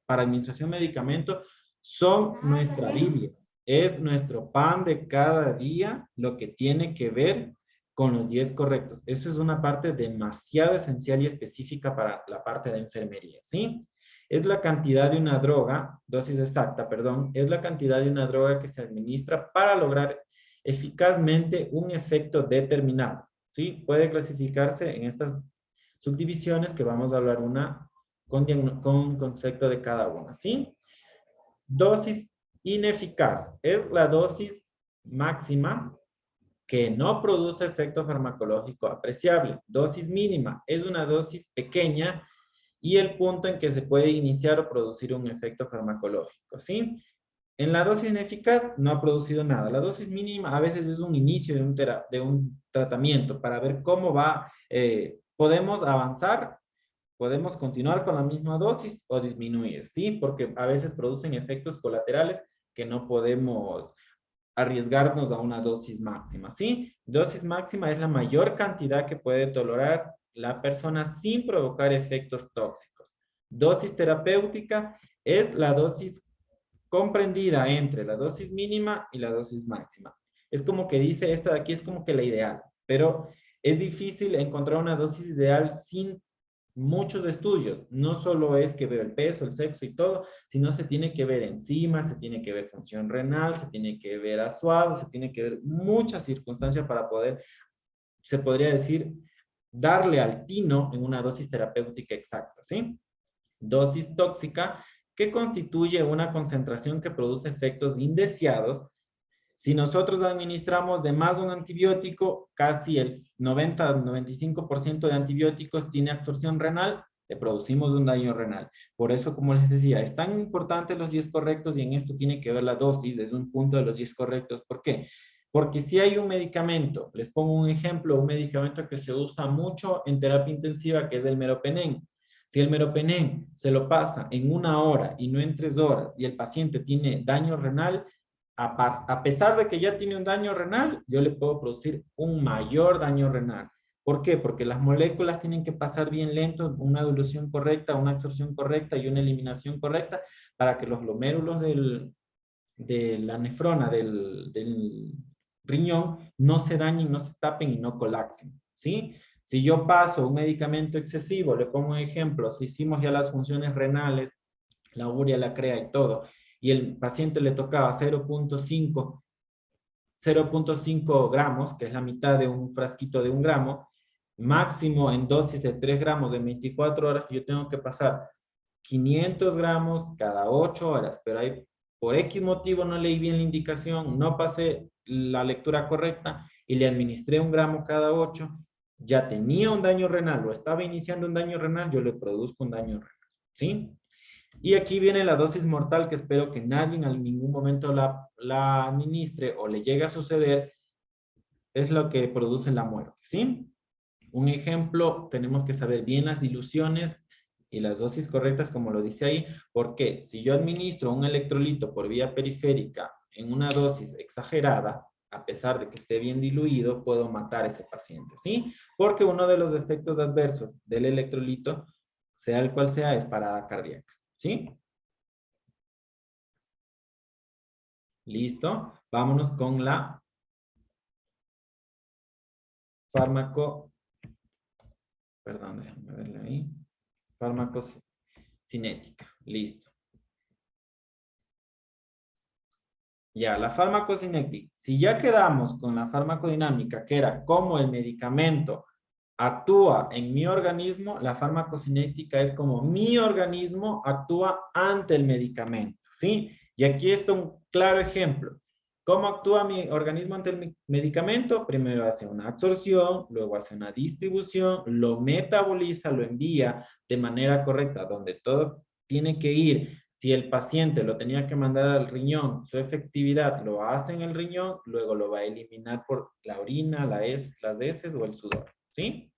para administración de medicamento son nuestra Biblia. Es nuestro pan de cada día lo que tiene que ver con los 10 correctos. Eso es una parte demasiado esencial y específica para la parte de enfermería, ¿sí? Es la cantidad de una droga, dosis exacta, perdón, es la cantidad de una droga que se administra para lograr eficazmente un efecto determinado, ¿sí? Puede clasificarse en estas subdivisiones que vamos a hablar una con concepto de cada una, ¿sí? Dosis ineficaz es la dosis máxima que no produce efecto farmacológico apreciable. Dosis mínima es una dosis pequeña y el punto en que se puede iniciar o producir un efecto farmacológico, ¿sí? En la dosis ineficaz no ha producido nada. La dosis mínima a veces es un inicio de un tratamiento para ver cómo va. Podemos avanzar, podemos continuar con la misma dosis o disminuir, ¿sí? Porque a veces producen efectos colaterales que no podemos arriesgarnos a una dosis máxima, ¿sí? Dosis máxima es la mayor cantidad que puede tolerar la persona sin provocar efectos tóxicos. Dosis terapéutica es la dosis comprendida entre la dosis mínima y la dosis máxima. Es como que dice, esta de aquí es como que la ideal, pero es difícil encontrar una dosis ideal sin muchos estudios. No solo es que veo el peso, el sexo y todo, sino se tiene que ver enzimas, se tiene que ver función renal, se tiene que ver asuado, se tiene que ver muchas circunstancias para poder, se podría decir, darle al tino en una dosis terapéutica exacta, ¿sí? Dosis tóxica, que constituye una concentración que produce efectos indeseados. Si nosotros administramos de más un antibiótico, casi el 90-95% de antibióticos tiene absorción renal, le producimos un daño renal. Por eso, como les decía, es tan importante los 10 correctos y en esto tiene que ver la dosis, desde un punto de los 10 correctos. ¿Por qué? Porque si hay un medicamento, les pongo un ejemplo, un medicamento que se usa mucho en terapia intensiva, que es el meropenem. Si el meropenem se lo pasa en 1 hora y no en 3 horas y el paciente tiene daño renal, a pesar de que ya tiene un daño renal, yo le puedo producir un mayor daño renal. ¿Por qué? Porque las moléculas tienen que pasar bien lento, una dilución correcta, una absorción correcta y una eliminación correcta para que los glomérulos de la nefrona, del riñón, no se dañen, no se tapen y no colapsen, ¿sí? Si yo paso un medicamento excesivo, le pongo un ejemplo, si hicimos ya las funciones renales, la urea, la crea y todo, y el paciente le tocaba 0.5 gramos, que es la mitad de un frasquito de 1 gramo, máximo en dosis de 3 gramos de 24 horas, yo tengo que pasar 500 gramos cada 8 horas, pero ahí por X motivo no leí bien la indicación, no pasé la lectura correcta y le administré 1 gramo cada 8, ya tenía un daño renal o estaba iniciando un daño renal, yo le produzco un daño renal, ¿sí? Y aquí viene la dosis mortal que espero que nadie en ningún momento la administre o le llegue a suceder, es lo que produce la muerte, ¿sí? Un ejemplo, tenemos que saber bien las diluciones y las dosis correctas, como lo dice ahí, porque si yo administro un electrolito por vía periférica en una dosis exagerada, a pesar de que esté bien diluido, puedo matar a ese paciente, ¿sí? Porque uno de los efectos adversos del electrolito, sea el cual sea, es parada cardíaca, ¿sí? Listo. Vámonos con la fármaco, perdón, déjame verla ahí. Farmacocinética. Listo. Ya, la farmacocinética. Si ya quedamos con la farmacodinámica, que era cómo el medicamento actúa en mi organismo, la farmacocinética es como mi organismo actúa ante el medicamento, ¿sí? Y aquí está un claro ejemplo. ¿Cómo actúa mi organismo ante el medicamento? Primero hace una absorción, luego hace una distribución, lo metaboliza, lo envía de manera correcta, donde todo tiene que ir. Si el paciente lo tenía que mandar al riñón, su efectividad lo hace en el riñón, luego lo va a eliminar por la orina, las heces o el sudor, ¿sí?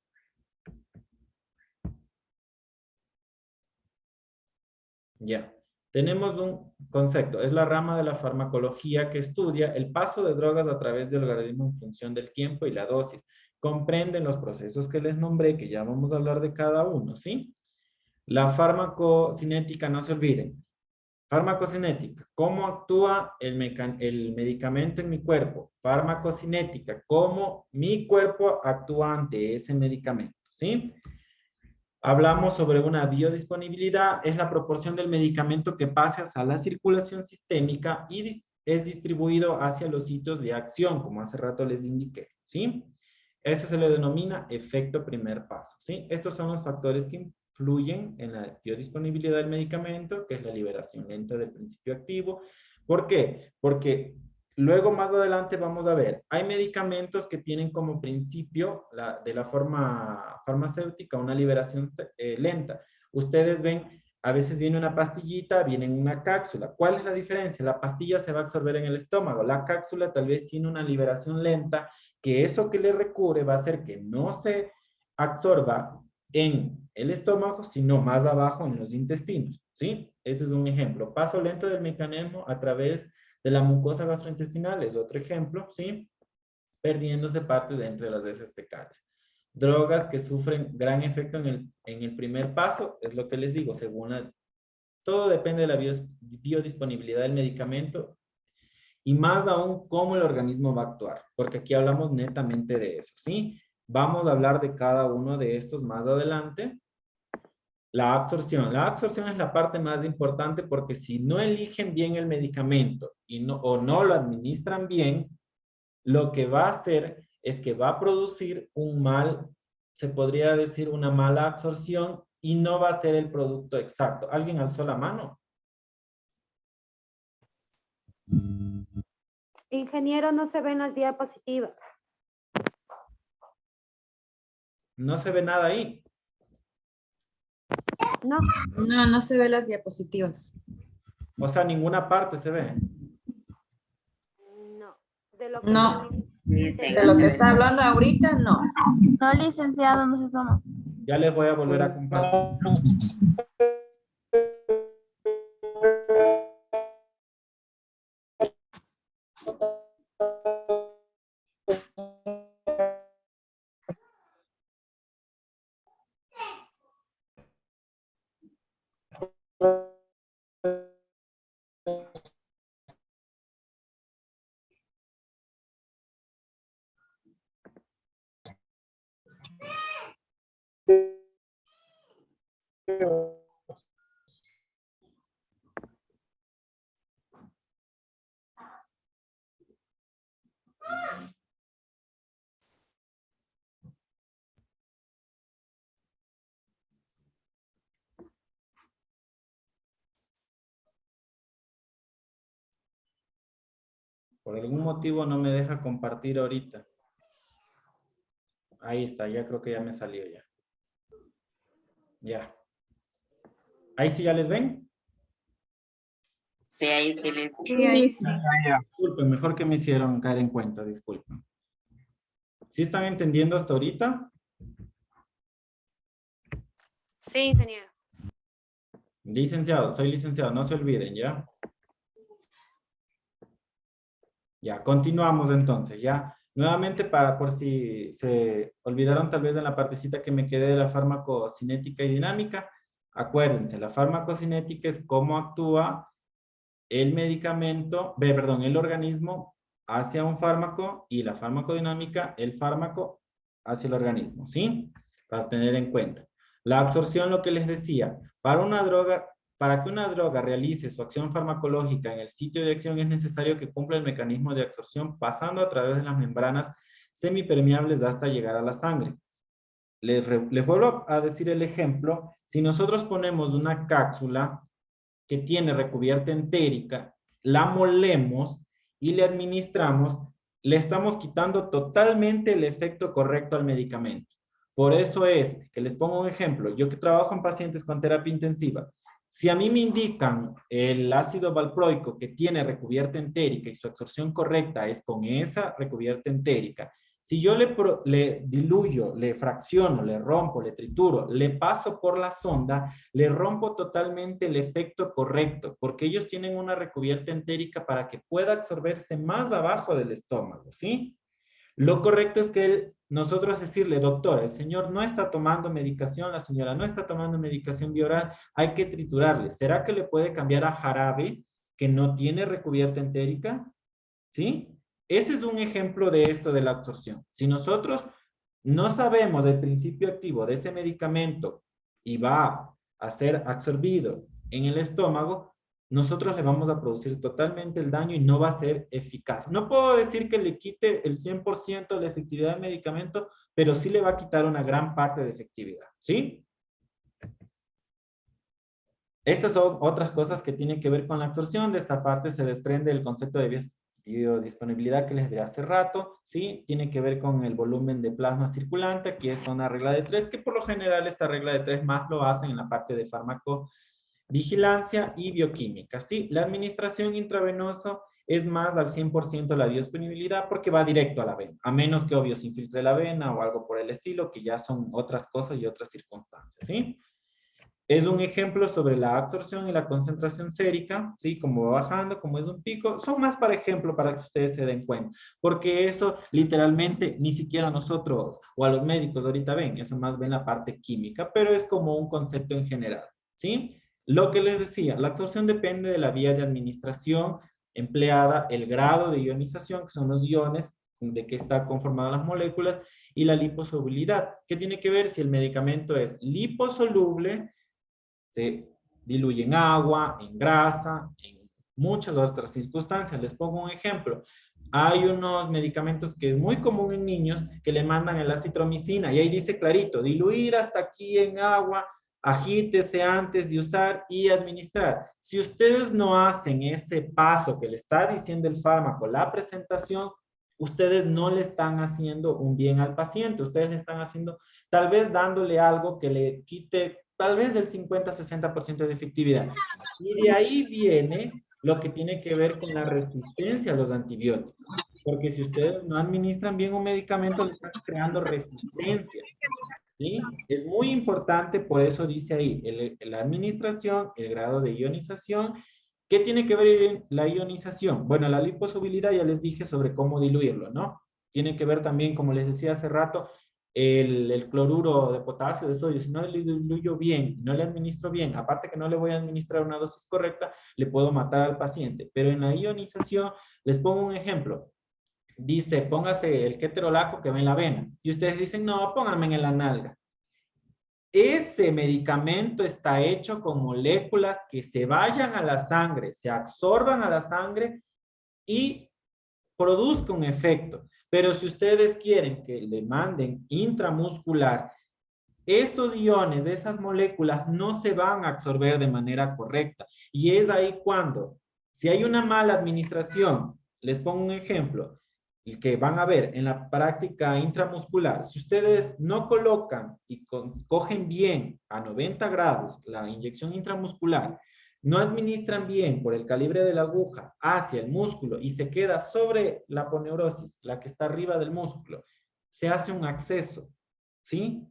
Ya. Tenemos un concepto, es la rama de la farmacología que estudia el paso de drogas a través del organismo en función del tiempo y la dosis. Comprenden los procesos que les nombré, que ya vamos a hablar de cada uno, ¿sí? La farmacocinética, no se olviden. Farmacocinética, ¿cómo actúa el medicamento en mi cuerpo? Farmacocinética, ¿cómo mi cuerpo actúa ante ese medicamento? ¿Sí? Hablamos sobre una biodisponibilidad, es la proporción del medicamento que pasa a la circulación sistémica y es distribuido hacia los sitios de acción, como hace rato les indiqué, ¿sí? Eso se le denomina efecto primer paso, ¿sí? Estos son los factores que influyen en la biodisponibilidad del medicamento, que es la liberación lenta del principio activo. ¿Por qué? Porque luego más adelante vamos a ver, hay medicamentos que tienen como principio de la forma farmacéutica una liberación lenta. Ustedes ven, a veces viene una pastillita, viene en una cápsula. ¿Cuál es la diferencia? La pastilla se va a absorber en el estómago. La cápsula tal vez tiene una liberación lenta, que eso que le recubre va a hacer que no se absorba en el estómago, sino más abajo en los intestinos, ¿sí? Ese es un ejemplo. Paso lento del mecanismo a través de la mucosa gastrointestinal es otro ejemplo, ¿sí? Perdiéndose partes de entre las heces fecales. Drogas que sufren gran efecto en el primer paso, es lo que les digo, todo depende de la biodisponibilidad del medicamento y más aún cómo el organismo va a actuar, porque aquí hablamos netamente de eso, ¿sí? Vamos a hablar de cada uno de estos más adelante. La absorción. La absorción es la parte más importante porque si no eligen bien el medicamento o no lo administran bien, lo que va a hacer es que va a producir se podría decir una mala absorción y no va a ser el producto exacto. ¿Alguien alzó la mano? Ingeniero, no se ven las diapositivas. No se ve nada ahí. No, No, no se ve las diapositivas. O sea, ninguna parte se ve. no. De lo que No, dice, de lo que está hablando ahorita, no. No, licenciado, no se asoma. Ya les voy a volver a compartir. Por algún motivo no me deja compartir ahorita. Ahí está, ya creo que ya me salió ya. Ya. Ahí sí ya les ven. Sí, ahí sí les... Sí, ahí sí. Disculpen, mejor que me hicieron caer en cuenta, disculpen. ¿Sí están entendiendo hasta ahorita? Sí, ingeniero. Licenciado, soy licenciado, no se olviden, ¿ya? Ya, continuamos entonces, ¿ya? Nuevamente, por si se olvidaron tal vez de la partecita que me quedé de la farmacocinética y dinámica, acuérdense, la farmacocinética es cómo actúa el medicamento, perdón, el organismo hacia un fármaco y la farmacodinámica, el fármaco hacia el organismo, ¿sí? Para tener en cuenta. La absorción, lo que les decía, para que una droga realice su acción farmacológica en el sitio de acción es necesario que cumpla el mecanismo de absorción pasando a través de las membranas semipermeables hasta llegar a la sangre. Les vuelvo a decir el ejemplo. Si nosotros ponemos una cápsula que tiene recubierta entérica, la molemos y le administramos, le estamos quitando totalmente el efecto correcto al medicamento. Por eso es que les pongo un ejemplo. Yo que trabajo en pacientes con terapia intensiva, si a mí me indican el ácido valproico que tiene recubierta entérica y su absorción correcta es con esa recubierta entérica, si yo le diluyo, le fracciono, le rompo, le trituro, le paso por la sonda, le rompo totalmente el efecto correcto, porque ellos tienen una recubierta entérica para que pueda absorberse más abajo del estómago, ¿sí? Lo correcto es que nosotros decirle, doctor, el señor no está tomando medicación, la señora no está tomando medicación bioral, hay que triturarle. ¿Será que le puede cambiar a jarabe que no tiene recubierta entérica? ¿Sí? Ese es un ejemplo de esto de la absorción. Si nosotros no sabemos el principio activo de ese medicamento y va a ser absorbido en el estómago, nosotros le vamos a producir totalmente el daño y no va a ser eficaz. No puedo decir que le quite el 100% de la efectividad del medicamento, pero sí le va a quitar una gran parte de efectividad, ¿sí? Estas son otras cosas que tienen que ver con la absorción. De esta parte se desprende el concepto de biodisponibilidad que les di hace rato, ¿sí? Tiene que ver con el volumen de plasma circulante, aquí está una regla de 3, que por lo general esta regla de 3 más lo hacen en la parte de farmacovigilancia y bioquímica, ¿sí? La administración intravenosa es más al 100% la biodisponibilidad porque va directo a la vena, a menos que obvio se infiltre la vena o algo por el estilo, que ya son otras cosas y otras circunstancias, ¿sí? Es un ejemplo sobre la absorción y la concentración sérica, ¿sí? Como va bajando, como es un pico. Son más para ejemplo, para que ustedes se den cuenta. Porque eso, literalmente, ni siquiera nosotros o a los médicos ahorita ven. Eso más ven la parte química, pero es como un concepto en general, ¿sí? Lo que les decía, la absorción depende de la vía de administración empleada, el grado de ionización, que son los iones, de que está conformadas las moléculas, y la liposolubilidad. ¿Qué tiene que ver si el medicamento es liposoluble? Se diluye en agua, en grasa, en muchas otras circunstancias. Les pongo un ejemplo. Hay unos medicamentos que es muy común en niños que le mandan el acitromicina y ahí dice clarito, diluir hasta aquí en agua, agítese antes de usar y administrar. Si ustedes no hacen ese paso que le está diciendo el fármaco, la presentación, ustedes no le están haciendo un bien al paciente, ustedes le están haciendo, tal vez dándole algo que le quite tal vez del 50-60% de efectividad. Y de ahí viene lo que tiene que ver con la resistencia a los antibióticos. Porque si ustedes no administran bien un medicamento, le están creando resistencia. ¿Sí? Es muy importante, por eso dice ahí, la administración, el grado de ionización. ¿Qué tiene que ver la ionización? Bueno, la liposolubilidad ya les dije sobre cómo diluirlo, ¿no? Tiene que ver también, como les decía hace rato, el cloruro de potasio, de sodio. Si no le diluyo bien, no le administro bien, aparte que no le voy a administrar una dosis correcta, le puedo matar al paciente. Pero en la ionización, les pongo un ejemplo. Dice, póngase el ketorolaco que va en la vena. Y ustedes dicen, no, pónganme en la nalga. Ese medicamento está hecho con moléculas que se vayan a la sangre, se absorban a la sangre y produzca un efecto. Pero si ustedes quieren que le manden intramuscular, esos iones, esas moléculas no se van a absorber de manera correcta. Y es ahí cuando, si hay una mala administración les pongo un ejemplo, el que van a ver en la práctica intramuscular. Si ustedes no colocan y cogen bien a 90 grados la inyección intramuscular, no administran bien por el calibre de la aguja hacia el músculo y se queda sobre la aponeurosis, la que está arriba del músculo, se hace un acceso, ¿sí?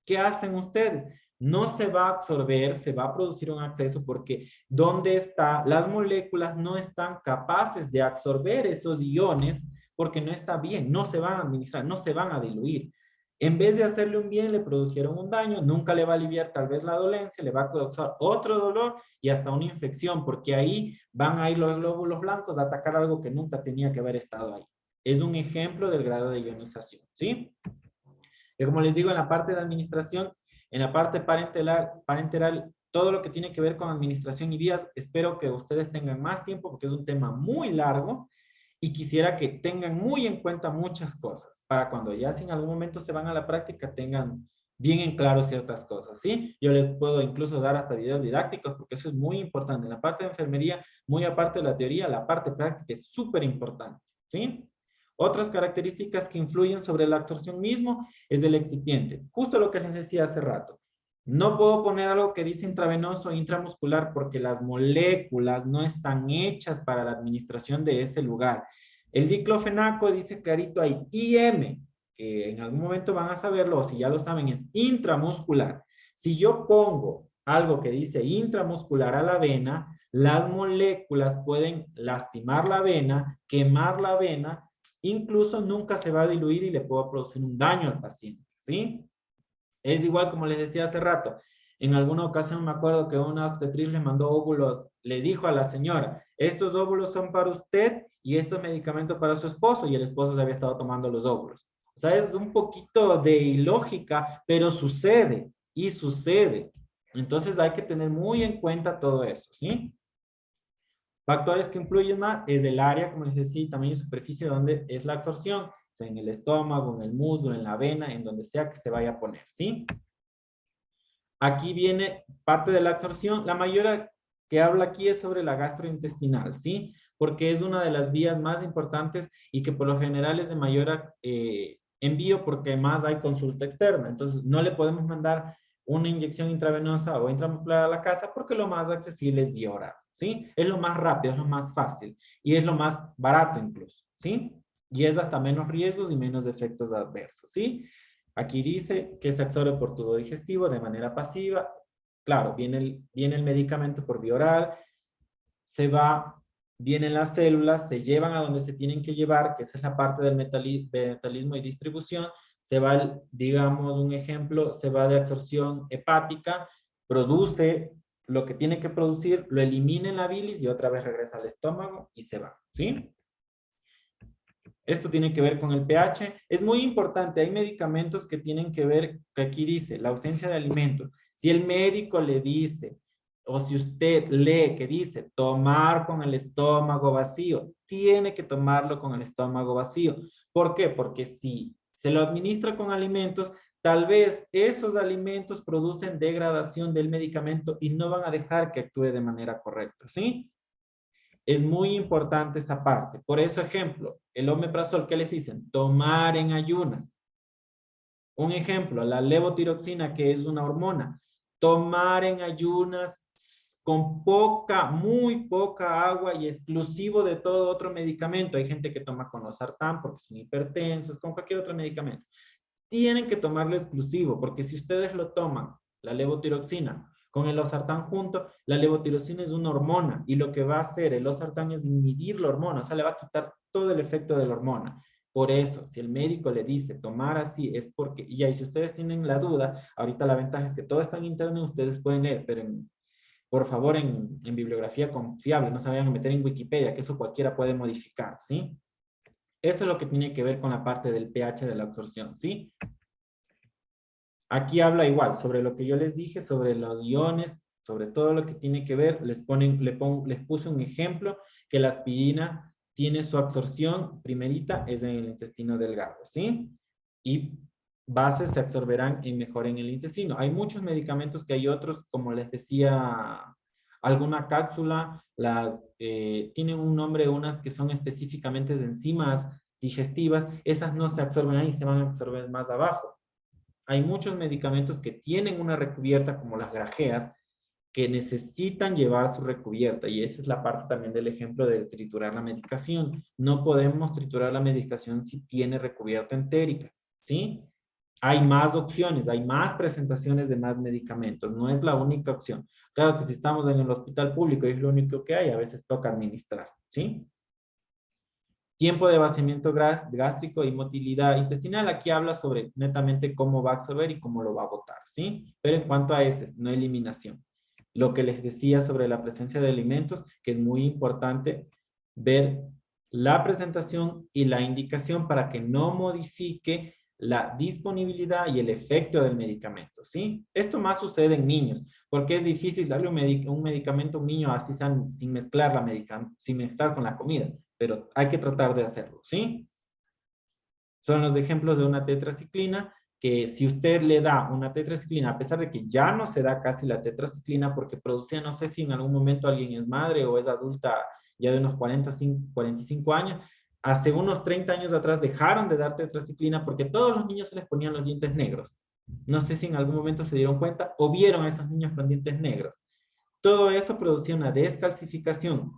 ¿Qué hacen ustedes? No se va a absorber, se va a producir un acceso porque ¿dónde está? Las moléculas no están capaces de absorber esos iones porque no está bien, no se van a administrar, no se van a diluir. En vez de hacerle un bien, le produjeron un daño, nunca le va a aliviar tal vez la dolencia, le va a causar otro dolor y hasta una infección, porque ahí van a ir los glóbulos blancos a atacar algo que nunca tenía que haber estado ahí. Es un ejemplo del grado de ionización, ¿sí? Y como les digo, en la parte de administración, en la parte parenteral, todo lo que tiene que ver con administración y vías, espero que ustedes tengan más tiempo porque es un tema muy largo y quisiera que tengan muy en cuenta muchas cosas para cuando ya si en algún momento se van a la práctica tengan bien en claro ciertas cosas, ¿sí? Yo les puedo incluso dar hasta videos didácticos porque eso es muy importante. En la parte de enfermería, muy aparte de la teoría, la parte práctica es súper importante, ¿sí? Otras características que influyen sobre la absorción mismo es del excipiente. Justo lo que les decía hace rato. No puedo poner algo que dice intravenoso o intramuscular porque las moléculas no están hechas para la administración de ese lugar. El diclofenaco dice clarito ahí, IM, que en algún momento van a saberlo, o si ya lo saben, es intramuscular. Si yo pongo algo que dice intramuscular a la vena, las moléculas pueden lastimar la vena, quemar la vena, incluso nunca se va a diluir y le puedo producir un daño al paciente, ¿sí? Es igual como les decía hace rato. En alguna ocasión me acuerdo que una obstetriz le mandó óvulos, le dijo a la señora, estos óvulos son para usted y estos medicamentos para su esposo, y el esposo se había estado tomando los óvulos. O sea, es un poquito de ilógica, pero sucede y sucede. Entonces hay que tener muy en cuenta todo eso, ¿sí? Factores que influyen más es el área, como les decía, tamaño y superficie donde es la absorción, sea en el estómago, en el muslo, en la vena, en donde sea que se vaya a poner, ¿sí? Aquí viene parte de la absorción. La mayoría que habla aquí es sobre la gastrointestinal, ¿sí? Porque es una de las vías más importantes y que por lo general es de mayor envío porque más hay consulta externa. Entonces, no le podemos mandar una inyección intravenosa o intramuscular a la casa porque lo más accesible es vía oral, ¿sí? Es lo más rápido, es lo más fácil y es lo más barato incluso, ¿sí? Y es hasta menos riesgos y menos efectos adversos, ¿sí? Aquí dice que se absorbe por tubo digestivo de manera pasiva. Claro, viene el medicamento por vía oral, vienen las células, se llevan a donde se tienen que llevar, que esa es la parte del metabolismo y distribución. Se va, digamos, un ejemplo, se va de absorción hepática, produce lo que tiene que producir, lo elimina en la bilis y otra vez regresa al estómago y se va, ¿sí? Esto tiene que ver con el pH. Es muy importante, hay medicamentos que tienen que ver, que aquí dice, la ausencia de alimentos. Si el médico le dice, o si usted lee que dice, tomar con el estómago vacío, tiene que tomarlo con el estómago vacío. ¿Por qué? Porque si se lo administra con alimentos, tal vez esos alimentos producen degradación del medicamento y no van a dejar que actúe de manera correcta, ¿sí? Es muy importante esa parte. Por eso, ejemplo, el omeprazol, ¿qué les dicen? Tomar en ayunas. Un ejemplo, la levotiroxina, que es una hormona. Tomar en ayunas con poca, muy poca agua y exclusivo de todo otro medicamento. Hay gente que toma con losartán porque son hipertensos, con cualquier otro medicamento. Tienen que tomarlo exclusivo, porque si ustedes lo toman, la levotiroxina, con el losartán junto, la levotiroxina es una hormona y lo que va a hacer el losartán es inhibir la hormona, o sea, le va a quitar todo el efecto de la hormona. Por eso, si el médico le dice tomar así, es porque, y ahí si ustedes tienen la duda, ahorita la ventaja es que todo está en internet, ustedes pueden leer, pero por favor en bibliografía confiable, no se vayan a meter en Wikipedia, que eso cualquiera puede modificar, ¿sí? Eso es lo que tiene que ver con la parte del pH de la absorción, ¿sí? Aquí habla igual sobre lo que yo les dije, sobre los iones, sobre todo lo que tiene que ver, les puse un ejemplo que la aspirina tiene su absorción primerita es en el intestino delgado, ¿sí? Y bases se absorberán mejor en el intestino. Hay muchos medicamentos que hay otros, como les decía Alguna cápsula, tienen un nombre, unas que son específicamente de enzimas digestivas, esas no se absorben ahí, se van a absorber más abajo. Hay muchos medicamentos que tienen una recubierta, como las grajeas, que necesitan llevar su recubierta, y esa es la parte también del ejemplo de triturar la medicación. No podemos triturar la medicación si tiene recubierta entérica, ¿sí? Hay más opciones, hay más presentaciones de más medicamentos, no es la única opción. Claro que si estamos en el hospital público y es lo único que hay, a veces toca administrar, ¿sí? Tiempo de vaciamiento gástrico y motilidad intestinal, aquí habla sobre netamente cómo va a absorber y cómo lo va a botar, ¿sí? Pero en cuanto a heces, no eliminación. Lo que les decía sobre la presencia de alimentos, que es muy importante ver la presentación y la indicación para que no modifique la disponibilidad y el efecto del medicamento, ¿sí? Esto más sucede en niños, porque es difícil darle un medicamento a un niño así sin mezclar sin mezclar con la comida, pero hay que tratar de hacerlo, ¿sí? Son los ejemplos de una tetraciclina, que si usted le da una tetraciclina, a pesar de que ya no se da casi la tetraciclina, porque producía, no sé si en algún momento alguien es madre o es adulta ya de unos 45 años, hace unos 30 años atrás dejaron de dar tetraciclina porque todos los niños se les ponían los dientes negros. No sé si en algún momento se dieron cuenta o vieron a esos niños con dientes negros. Todo eso producía una descalcificación,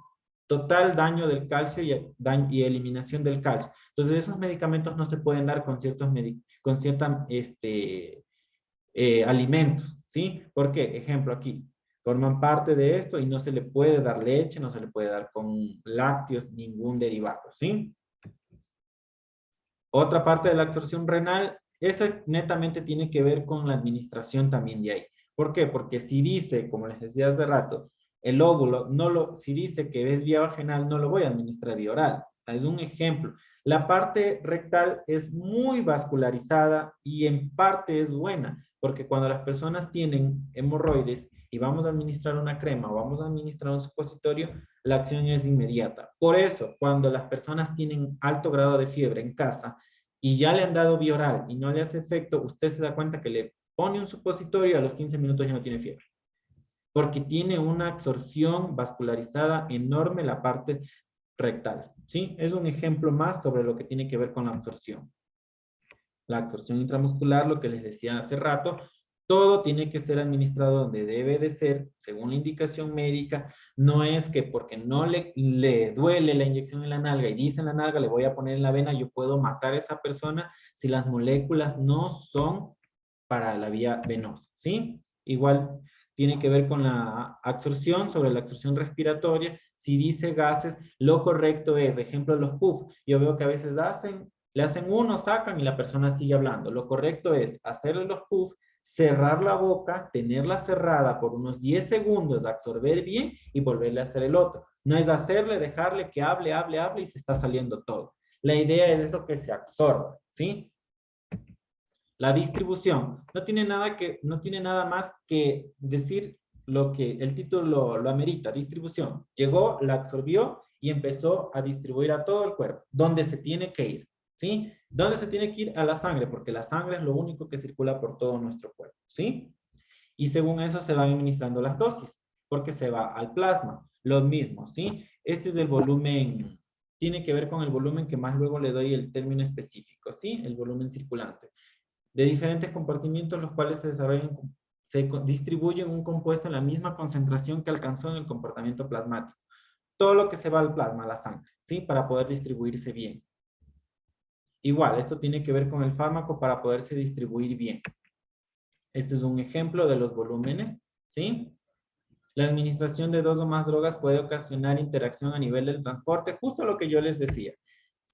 total daño del calcio y eliminación del calcio. Entonces, esos medicamentos no se pueden dar con ciertos alimentos, ¿sí? ¿Por qué? Ejemplo aquí, forman parte de esto y no se le puede dar leche, no se le puede dar con lácteos, ningún derivado, ¿sí? Otra parte de la absorción renal, esa netamente tiene que ver con la administración también de ahí. ¿Por qué? Porque si dice, como les decía hace rato, el óvulo, si dice que es vía vaginal, no lo voy a administrar vía oral. O sea, es un ejemplo. La parte rectal es muy vascularizada y en parte es buena, porque cuando las personas tienen hemorroides y vamos a administrar una crema o vamos a administrar un supositorio, la acción es inmediata. Por eso, cuando las personas tienen alto grado de fiebre en casa y ya le han dado vía oral y no le hace efecto, usted se da cuenta que le pone un supositorio y a los 15 minutos ya no tiene fiebre. Porque tiene una absorción vascularizada enorme la parte rectal, ¿sí? Es un ejemplo más sobre lo que tiene que ver con la absorción. La absorción intramuscular, lo que les decía hace rato, todo tiene que ser administrado donde debe de ser, según la indicación médica. No es que porque no le duele la inyección en la nalga y dice en la nalga le voy a poner en la vena, yo puedo matar a esa persona si las moléculas no son para la vía venosa, ¿sí? Igual tiene que ver con la absorción, sobre la absorción respiratoria. Si dice gases, lo correcto es, ejemplo, los puff. Yo veo que a veces le hacen uno, sacan y la persona sigue hablando. Lo correcto es hacerle los puff, cerrar la boca, tenerla cerrada por unos 10 segundos, absorber bien y volverle a hacer el otro. No es hacerle, dejarle que hable y se está saliendo todo. La idea es eso, que se absorba, ¿sí? La distribución no tiene nada más que decir lo que el título lo amerita, distribución. Llegó, la absorbió y empezó a distribuir a todo el cuerpo, donde se tiene que ir, ¿sí? ¿Dónde se tiene que ir? A la sangre, porque la sangre es lo único que circula por todo nuestro cuerpo, ¿sí? Y según eso se van administrando las dosis, porque se va al plasma, lo mismo, ¿sí? Este es el volumen, tiene que ver con el volumen que más luego le doy el término específico, ¿sí? El volumen circulante. De diferentes compartimientos, los cuales se distribuyen un compuesto en la misma concentración que alcanzó en el comportamiento plasmático. Todo lo que se va al plasma, a la sangre, ¿sí? Para poder distribuirse bien. Igual, esto tiene que ver con el fármaco para poderse distribuir bien. Este es un ejemplo de los volúmenes, ¿sí? La administración de 2 o más drogas puede ocasionar interacción a nivel del transporte, justo lo que yo les decía.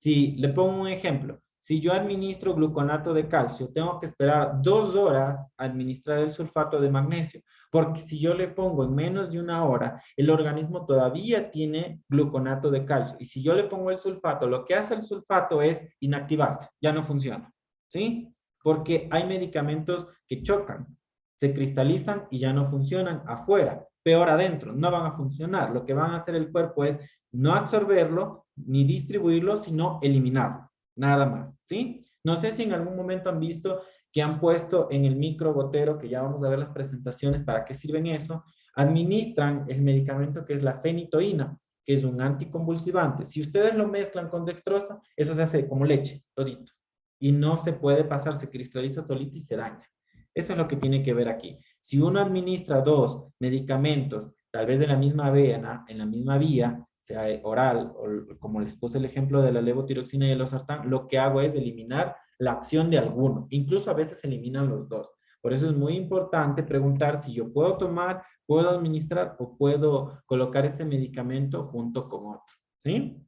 Si le pongo un ejemplo, si yo administro gluconato de calcio, tengo que esperar 2 horas a administrar el sulfato de magnesio, porque si yo le pongo en menos de 1 hora, el organismo todavía tiene gluconato de calcio. Y si yo le pongo el sulfato, lo que hace el sulfato es inactivarse, ya no funciona, ¿sí? Porque hay medicamentos que chocan, se cristalizan y ya no funcionan afuera. Peor adentro, no van a funcionar. Lo que van a hacer el cuerpo es no absorberlo ni distribuirlo, sino eliminarlo. Nada más, ¿sí? No sé si en algún momento han visto que han puesto en el microgotero, que ya vamos a ver las presentaciones para qué sirven eso, Administran el medicamento que es la fenitoína, que es un anticonvulsivante. Si ustedes lo mezclan con dextrosa, eso se hace como leche, todito. Y no se puede pasar, se cristaliza todito y se daña. Eso es lo que tiene que ver aquí. Si uno administra dos medicamentos, tal vez de la misma vía, en la misma vía, sea oral, o como les puse el ejemplo de la levotiroxina y el losartán, lo que hago es eliminar la acción de alguno. Incluso a veces se eliminan los dos. Por eso es muy importante preguntar si yo puedo tomar, puedo administrar o puedo colocar ese medicamento junto con otro. ¿Sí?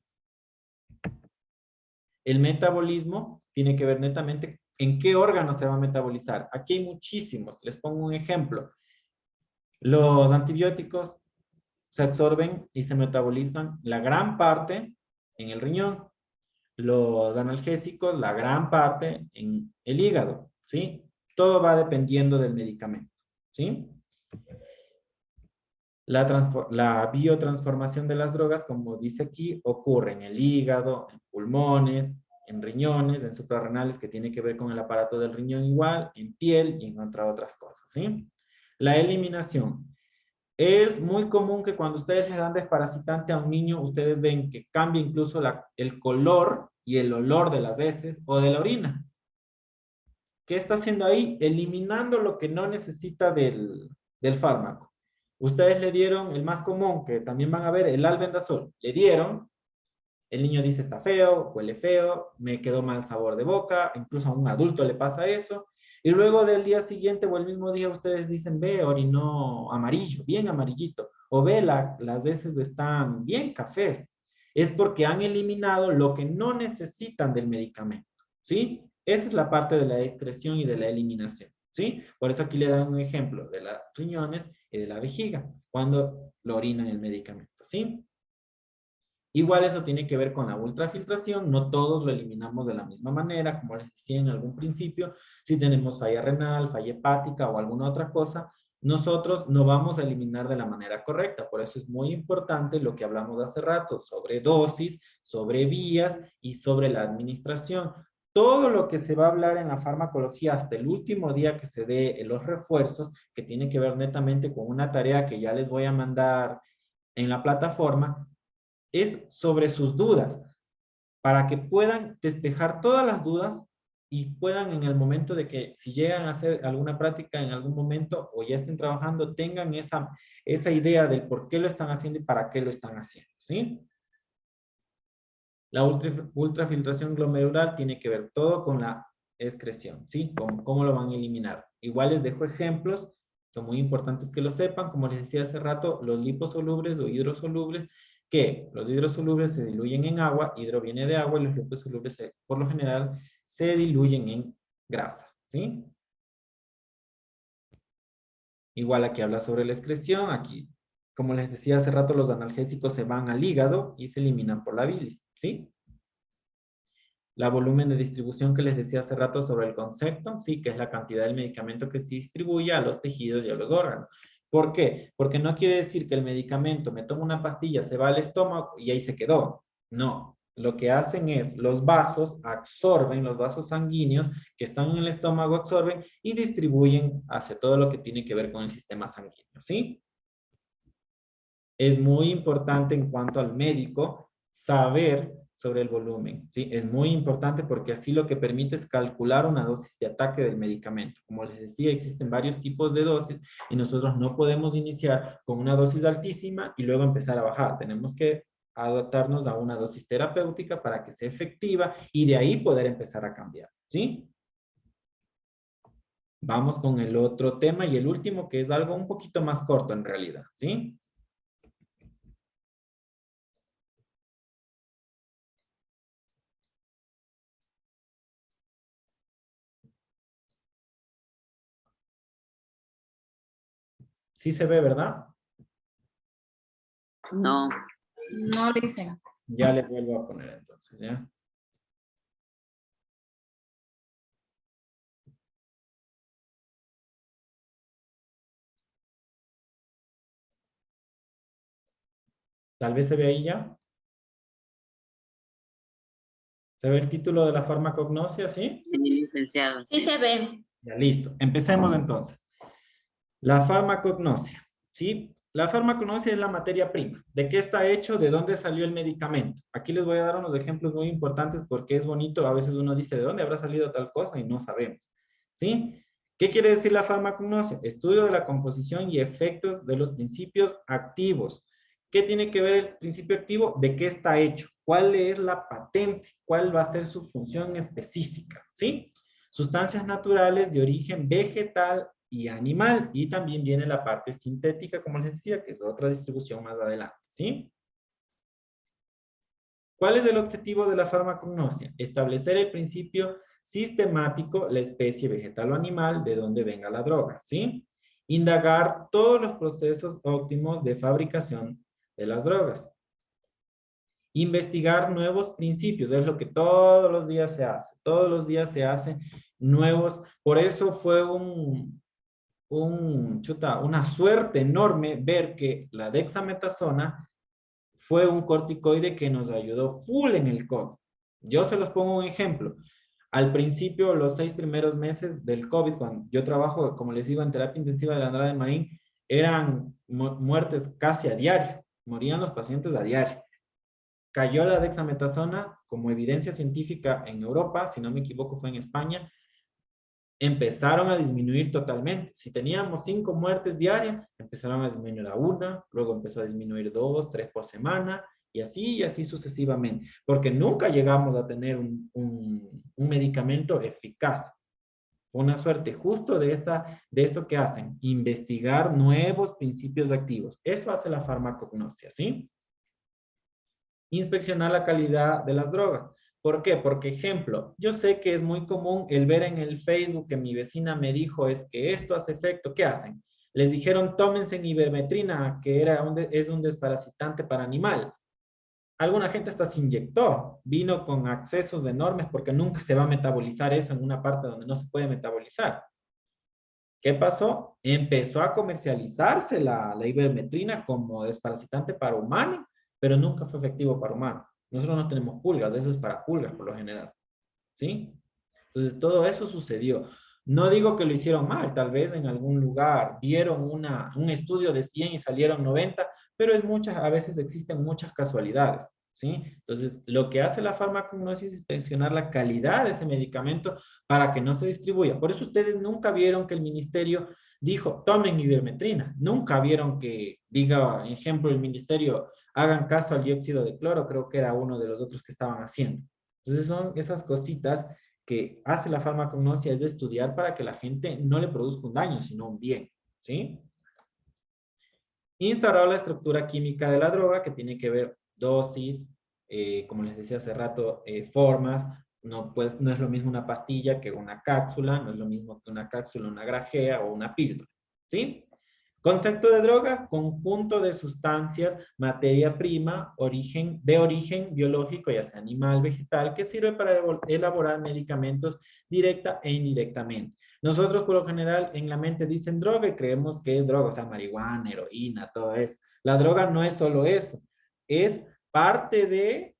El metabolismo tiene que ver netamente en qué órgano se va a metabolizar. Aquí hay muchísimos. Les pongo un ejemplo. Los antibióticos se absorben y se metabolizan la gran parte en el riñón. Los analgésicos, la gran parte en el hígado, ¿sí? Todo va dependiendo del medicamento, ¿sí? La biotransformación de las drogas, como dice aquí, ocurre en el hígado, en pulmones, en riñones, en suprarrenales, que tiene que ver con el aparato del riñón igual, en piel y en otras cosas, ¿sí? La eliminación. Es muy común que cuando ustedes le dan desparasitante a un niño, ustedes ven que cambia incluso el color y el olor de las heces o de la orina. ¿Qué está haciendo ahí? Eliminando lo que no necesita del fármaco. Ustedes le dieron el más común, que también van a ver, el albendazol. Le dieron, el niño dice está feo, huele feo, me quedó mal sabor de boca, incluso a un adulto le pasa eso. Y luego del día siguiente o el mismo día ustedes dicen, ve, orinó amarillo, bien amarillito. O ve, las veces están bien cafés. Es porque han eliminado lo que no necesitan del medicamento, ¿sí? Esa es la parte de la excreción y de la eliminación, ¿sí? Por eso aquí le dan un ejemplo de los riñones y de la vejiga, cuando lo orinan el medicamento, ¿sí? Igual eso tiene que ver con la ultrafiltración, no todos lo eliminamos de la misma manera, como les decía en algún principio, si tenemos falla renal, falla hepática o alguna otra cosa, nosotros no vamos a eliminar de la manera correcta, por eso es muy importante lo que hablamos hace rato, sobre dosis, sobre vías y sobre la administración. Todo lo que se va a hablar en la farmacología hasta el último día que se dé los refuerzos, que tiene que ver netamente con una tarea que ya les voy a mandar en la plataforma, es sobre sus dudas, para que puedan despejar todas las dudas y puedan en el momento de que si llegan a hacer alguna práctica en algún momento o ya estén trabajando, tengan esa idea del por qué lo están haciendo y para qué lo están haciendo, ¿sí? La ultrafiltración glomerular tiene que ver todo con la excreción, ¿sí? Con cómo lo van a eliminar. Igual les dejo ejemplos, son muy importantes que lo sepan, como les decía hace rato, los liposolubles o hidrosolubles, que los hidrosolubles se diluyen en agua, hidro viene de agua, y los liposolubles por lo general se diluyen en grasa, ¿sí? Igual aquí habla sobre la excreción, aquí, como les decía hace rato, los analgésicos se van al hígado y se eliminan por la bilis, ¿sí? La volumen de distribución que les decía hace rato sobre el concepto, sí, que es la cantidad del medicamento que se distribuye a los tejidos y a los órganos. ¿Por qué? Porque no quiere decir que el medicamento, me tomo una pastilla, se va al estómago y ahí se quedó. No, lo que hacen es, los vasos absorben, los vasos sanguíneos que están en el estómago absorben y distribuyen hacia todo lo que tiene que ver con el sistema sanguíneo, ¿sí? Es muy importante en cuanto al médico saber sobre el volumen, ¿sí? Es muy importante porque así lo que permite es calcular una dosis de ataque del medicamento. Como les decía, existen varios tipos de dosis y nosotros no podemos iniciar con una dosis altísima y luego empezar a bajar. Tenemos que adaptarnos a una dosis terapéutica para que sea efectiva y de ahí poder empezar a cambiar, ¿sí? Vamos con el otro tema y el último, que es algo un poquito más corto en realidad, ¿sí? Sí se ve, ¿verdad? No. No dicen. Ya le vuelvo a poner entonces, ¿ya? Tal vez se ve ahí ya. ¿Se ve el título de la farmacognosia, sí? Sí, licenciado. Sí se ve. Ya, listo. Empecemos entonces. La farmacognosia, ¿sí? La farmacognosia es la materia prima. ¿De qué está hecho? ¿De dónde salió el medicamento? Aquí les voy a dar unos ejemplos muy importantes porque es bonito. A veces uno dice, ¿de dónde habrá salido tal cosa? Y no sabemos. ¿Sí? ¿Qué quiere decir la farmacognosia? Estudio de la composición y efectos de los principios activos. ¿Qué tiene que ver el principio activo? ¿De qué está hecho? ¿Cuál es la patente? ¿Cuál va a ser su función específica? ¿Sí? Sustancias naturales de origen vegetal y animal. Y también viene la parte sintética, como les decía, que es otra distribución más adelante. ¿Sí? ¿Cuál es el objetivo de la farmacognosia? Establecer el principio sistemático, la especie vegetal o animal, de donde venga la droga, ¿sí? Indagar todos los procesos óptimos de fabricación de las drogas. Investigar nuevos principios, es lo que todos los días se hace. Todos los días se hacen nuevos. Por eso fue una suerte enorme ver que la dexametasona fue un corticoide que nos ayudó full en el COVID. Yo se los pongo un ejemplo. Al principio, los 6 primeros meses del COVID, cuando yo trabajo, como les digo, en terapia intensiva de Andrade Marín, eran muertes casi a diario. Morían los pacientes a diario. Cayó la dexametasona como evidencia científica en Europa, si no me equivoco fue en España, empezaron a disminuir totalmente. Si teníamos 5 muertes diarias, empezaron a disminuir a 1, luego empezó a disminuir 2, 3 por semana, y así sucesivamente. Porque nunca llegamos a tener un medicamento eficaz. Fue una suerte justo de esto que hacen, investigar nuevos principios activos. Eso hace la farmacognosia, ¿sí? Inspeccionar la calidad de las drogas. ¿Por qué? Porque, ejemplo, yo sé que es muy común el ver en el Facebook que mi vecina me dijo es que esto hace efecto. ¿Qué hacen? Les dijeron tómense ivermectina, que es un desparasitante para animal. Alguna gente hasta se inyectó, vino con accesos enormes porque nunca se va a metabolizar eso en una parte donde no se puede metabolizar. ¿Qué pasó? Empezó a comercializarse la ivermectina como desparasitante para humano, pero nunca fue efectivo para humano. Nosotros no tenemos pulgas, eso es para pulgas por lo general. ¿Sí? Entonces, todo eso sucedió. No digo que lo hicieron mal, tal vez en algún lugar vieron un estudio de 100 y salieron 90, pero a veces existen muchas casualidades. ¿Sí? Entonces, lo que hace la farmacognosia es inspeccionar la calidad de ese medicamento para que no se distribuya. Por eso ustedes nunca vieron que el ministerio dijo, tomen ivermectina. Nunca vieron que diga, ejemplo, el ministerio, hagan caso al dióxido de cloro, creo que era uno de los otros que estaban haciendo. Entonces son esas cositas que hace la farmacognosia, es de estudiar para que la gente no le produzca un daño, sino un bien. ¿Sí? Instaurar la estructura química de la droga, que tiene que ver dosis, como les decía hace rato, formas. No, pues, no es lo mismo una pastilla que una cápsula, no es lo mismo que una cápsula, una grajea o una píldora. ¿Sí? Concepto de droga, conjunto de sustancias, materia prima, de origen biológico, ya sea animal, vegetal, que sirve para elaborar medicamentos directa e indirectamente. Nosotros, por lo general, en la mente dicen droga y creemos que es droga, o sea, marihuana, heroína, todo eso. La droga no es solo eso, es parte de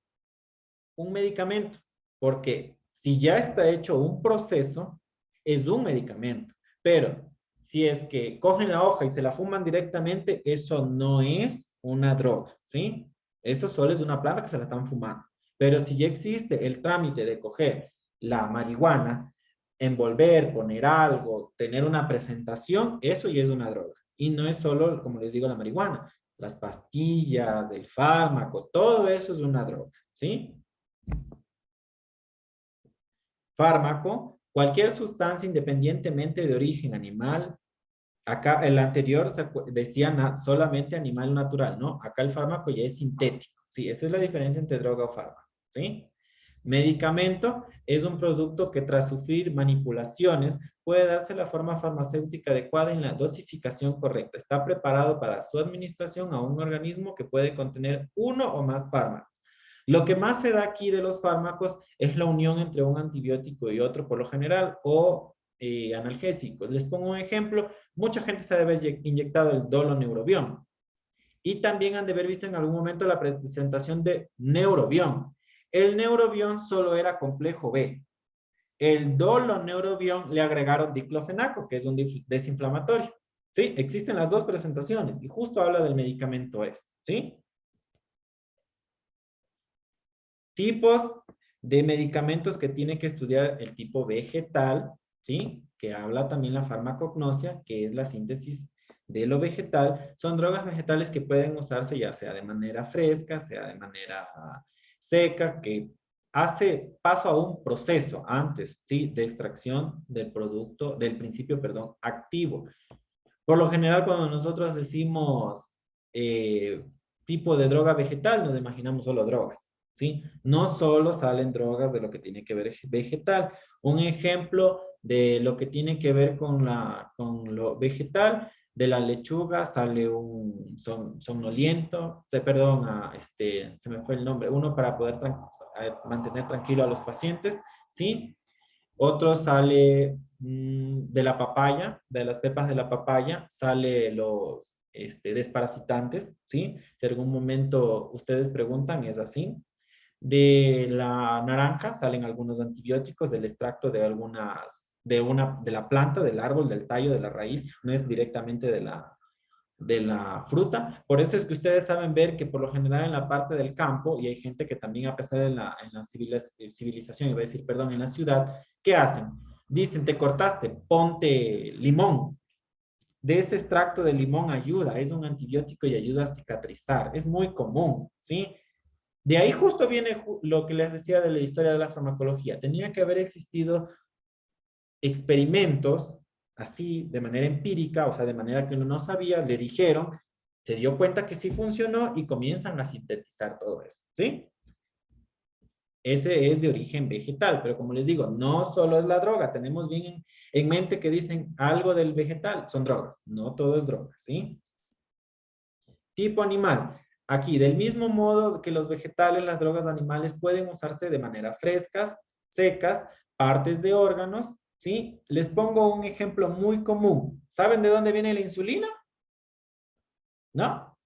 un medicamento, porque si ya está hecho un proceso, es un medicamento, pero si es que cogen la hoja y se la fuman directamente, eso no es una droga, ¿sí? Eso solo es una planta que se la están fumando. Pero si ya existe el trámite de coger la marihuana, envolver, poner algo, tener una presentación, eso ya es una droga. Y no es solo, como les digo, la marihuana. Las pastillas, del fármaco, todo eso es una droga, ¿sí? Fármaco, cualquier sustancia independientemente de origen animal. Acá el anterior decía solamente animal natural, ¿no? Acá el fármaco ya es sintético, ¿sí? Esa es la diferencia entre droga o fármaco, ¿sí? Medicamento es un producto que tras sufrir manipulaciones puede darse la forma farmacéutica adecuada en la dosificación correcta. Está preparado para su administración a un organismo que puede contener uno o más fármacos. Lo que más se da aquí de los fármacos es la unión entre un antibiótico y otro por lo general o analgésicos. Les pongo un ejemplo. Mucha gente se ha de haber inyectado el doloneurobión y también han de haber visto en algún momento la presentación de neurobión. El neurobión solo era complejo B. El doloneurobión le agregaron diclofenaco, que es un desinflamatorio. ¿Sí? Existen las dos presentaciones y justo habla del medicamento S, ¿sí? Tipos de medicamentos que tiene que estudiar el tipo vegetal, ¿sí? Que habla también la farmacognosia, que es la síntesis de lo vegetal. Son drogas vegetales que pueden usarse ya sea de manera fresca, sea de manera seca, que hace paso a un proceso antes, ¿sí? De extracción del producto, del principio, perdón, activo. Por lo general, cuando nosotros decimos tipo de droga vegetal, nos imaginamos solo drogas, ¿sí? No solo salen drogas de lo que tiene que ver vegetal. Un ejemplo de lo que tiene que ver con lo vegetal, de la lechuga sale un somnoliento, perdón, se me fue el nombre, uno para poder mantener tranquilo a los pacientes, ¿sí? Otro sale de la papaya, de las pepas de la papaya, sale los desparasitantes, ¿sí? Si algún momento ustedes preguntan, es así. De la naranja salen algunos antibióticos del extracto de de la planta, del árbol, del tallo, de la raíz, no es directamente de la fruta. Por eso es que ustedes saben ver que por lo general en la parte del campo, y hay gente que también a pesar de en la civilización, iba a decir, perdón, en la ciudad, ¿qué hacen? Dicen, te cortaste, ponte limón. De ese extracto de limón ayuda, es un antibiótico y ayuda a cicatrizar. Es muy común, ¿sí? De ahí justo viene lo que les decía de la historia de la farmacología. Tenía que haber existido experimentos así de manera empírica, o sea, de manera que uno no sabía, le dijeron, se dio cuenta que sí funcionó y comienzan a sintetizar todo eso, ¿sí? Ese es de origen vegetal, pero como les digo, no solo es la droga, tenemos bien en mente que dicen algo del vegetal, son drogas, no todo es droga, ¿sí? Tipo animal. Aquí, del mismo modo que los vegetales, las drogas animales pueden usarse de manera frescas, secas, partes de órganos, ¿sí? Les pongo un ejemplo muy común. ¿Saben de dónde viene la insulina? ¿No?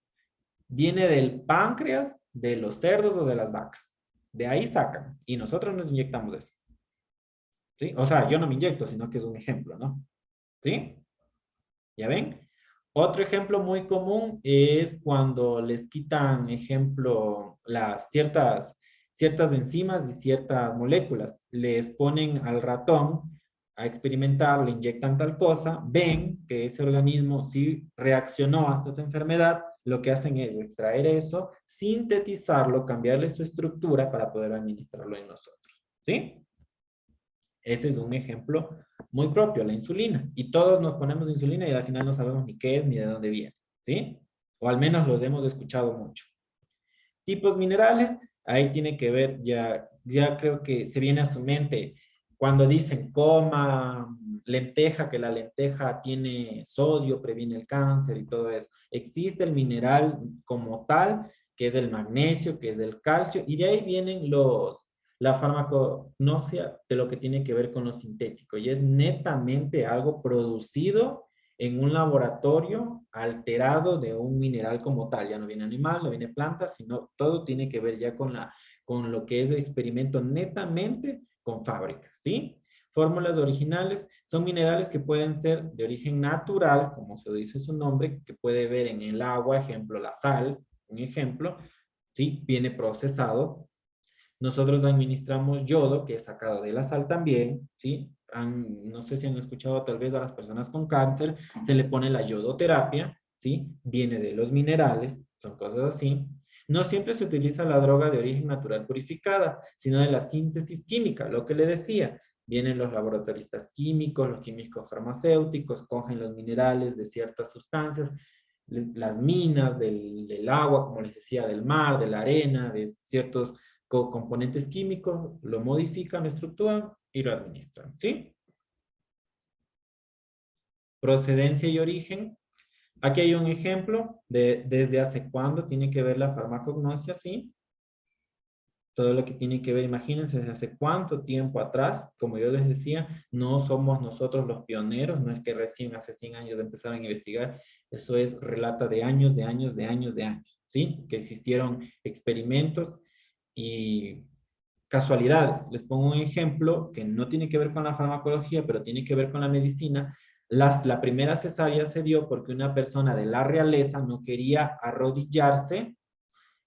Viene del páncreas de los cerdos o de las vacas. De ahí sacan. Y nosotros nos inyectamos eso. ¿Sí? O sea, yo no me inyecto, sino que es un ejemplo, ¿no? ¿Sí? ¿Ya ven? Otro ejemplo muy común es cuando les quitan, ejemplo, las ciertas enzimas y ciertas moléculas. Les ponen al ratón a experimentar, le inyectan tal cosa, ven que ese organismo sí reaccionó hasta esta enfermedad, lo que hacen es extraer eso, sintetizarlo, cambiarle su estructura para poder administrarlo en nosotros. ¿Sí? Ese es un ejemplo muy propio, la insulina. Y todos nos ponemos insulina y al final no sabemos ni qué es ni de dónde viene, ¿sí? O al menos los hemos escuchado mucho. Tipos minerales, ahí tiene que ver, ya creo que se viene a su mente cuando dicen coma lenteja, que la lenteja tiene sodio, previene el cáncer y todo eso. Existe el mineral como tal, que es el magnesio, que es el calcio, y de ahí vienen la farmacognosia de lo que tiene que ver con lo sintético, y es netamente algo producido en un laboratorio alterado de un mineral como tal. Ya no viene animal, no viene planta, sino todo tiene que ver ya con lo que es el experimento netamente con fábrica, ¿sí? Fórmulas originales son minerales que pueden ser de origen natural, como se dice su nombre, que puede ver en el agua, ejemplo, la sal, un ejemplo, ¿sí? Viene procesado. Nosotros administramos yodo, que es sacado de la sal también, ¿sí? No sé si han escuchado tal vez a las personas con cáncer, se le pone la yodoterapia, ¿sí? Viene de los minerales, son cosas así. No siempre se utiliza la droga de origen natural purificada, sino de la síntesis química, lo que le decía. Vienen los laboratoristas químicos, los químicos farmacéuticos, cogen los minerales de ciertas sustancias, las minas del agua, como les decía, del mar, de la arena, de ciertos componentes químicos, lo modifican, lo estructuran y lo administran, ¿sí? Procedencia y origen. Aquí hay un ejemplo de desde hace cuándo tiene que ver la farmacognosia, ¿sí? Todo lo que tiene que ver, imagínense, desde hace cuánto tiempo atrás, como yo les decía, no somos nosotros los pioneros, no es que recién hace 100 años empezaron a investigar, eso es, relata de años, de años, de años, de años, ¿sí? Que existieron experimentos y casualidades. Les pongo un ejemplo que no tiene que ver con la farmacología, pero tiene que ver con la medicina. La primera cesárea se dio porque una persona de la realeza no quería arrodillarse,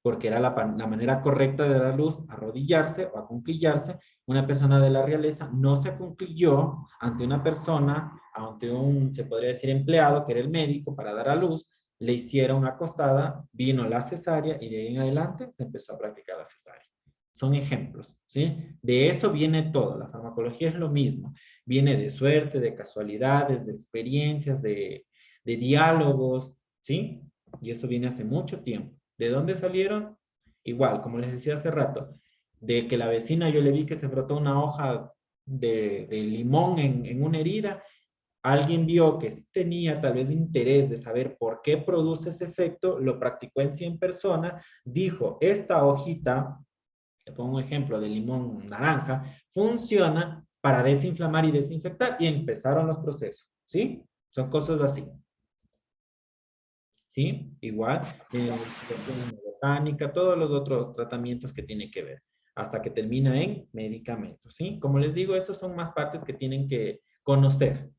porque era la manera correcta de dar a luz, arrodillarse o acunclillarse. Una persona de la realeza no se acunclilló ante una persona, ante un, se podría decir, empleado, que era el médico, para dar a luz, le hicieron acostada, vino la cesárea y de ahí en adelante se empezó a practicar la cesárea. Son ejemplos, ¿sí? De eso viene todo. La farmacología es lo mismo. Viene de suerte, de casualidades, de experiencias, de diálogos, ¿sí? Y eso viene hace mucho tiempo. ¿De dónde salieron? Igual, como les decía hace rato, de que la vecina yo le vi que se frotó una hoja de limón en una herida. Alguien vio que sí tenía tal vez interés de saber por qué produce ese efecto, lo practicó en 100 personas, dijo, esta hojita, le pongo un ejemplo de limón naranja, funciona para desinflamar y desinfectar, y empezaron los procesos, ¿sí? Son cosas así. ¿Sí? Igual, botánica, todos los otros tratamientos que tienen que ver, hasta que termina en medicamentos, ¿sí? Como les digo, esas son más partes que tienen que conocer.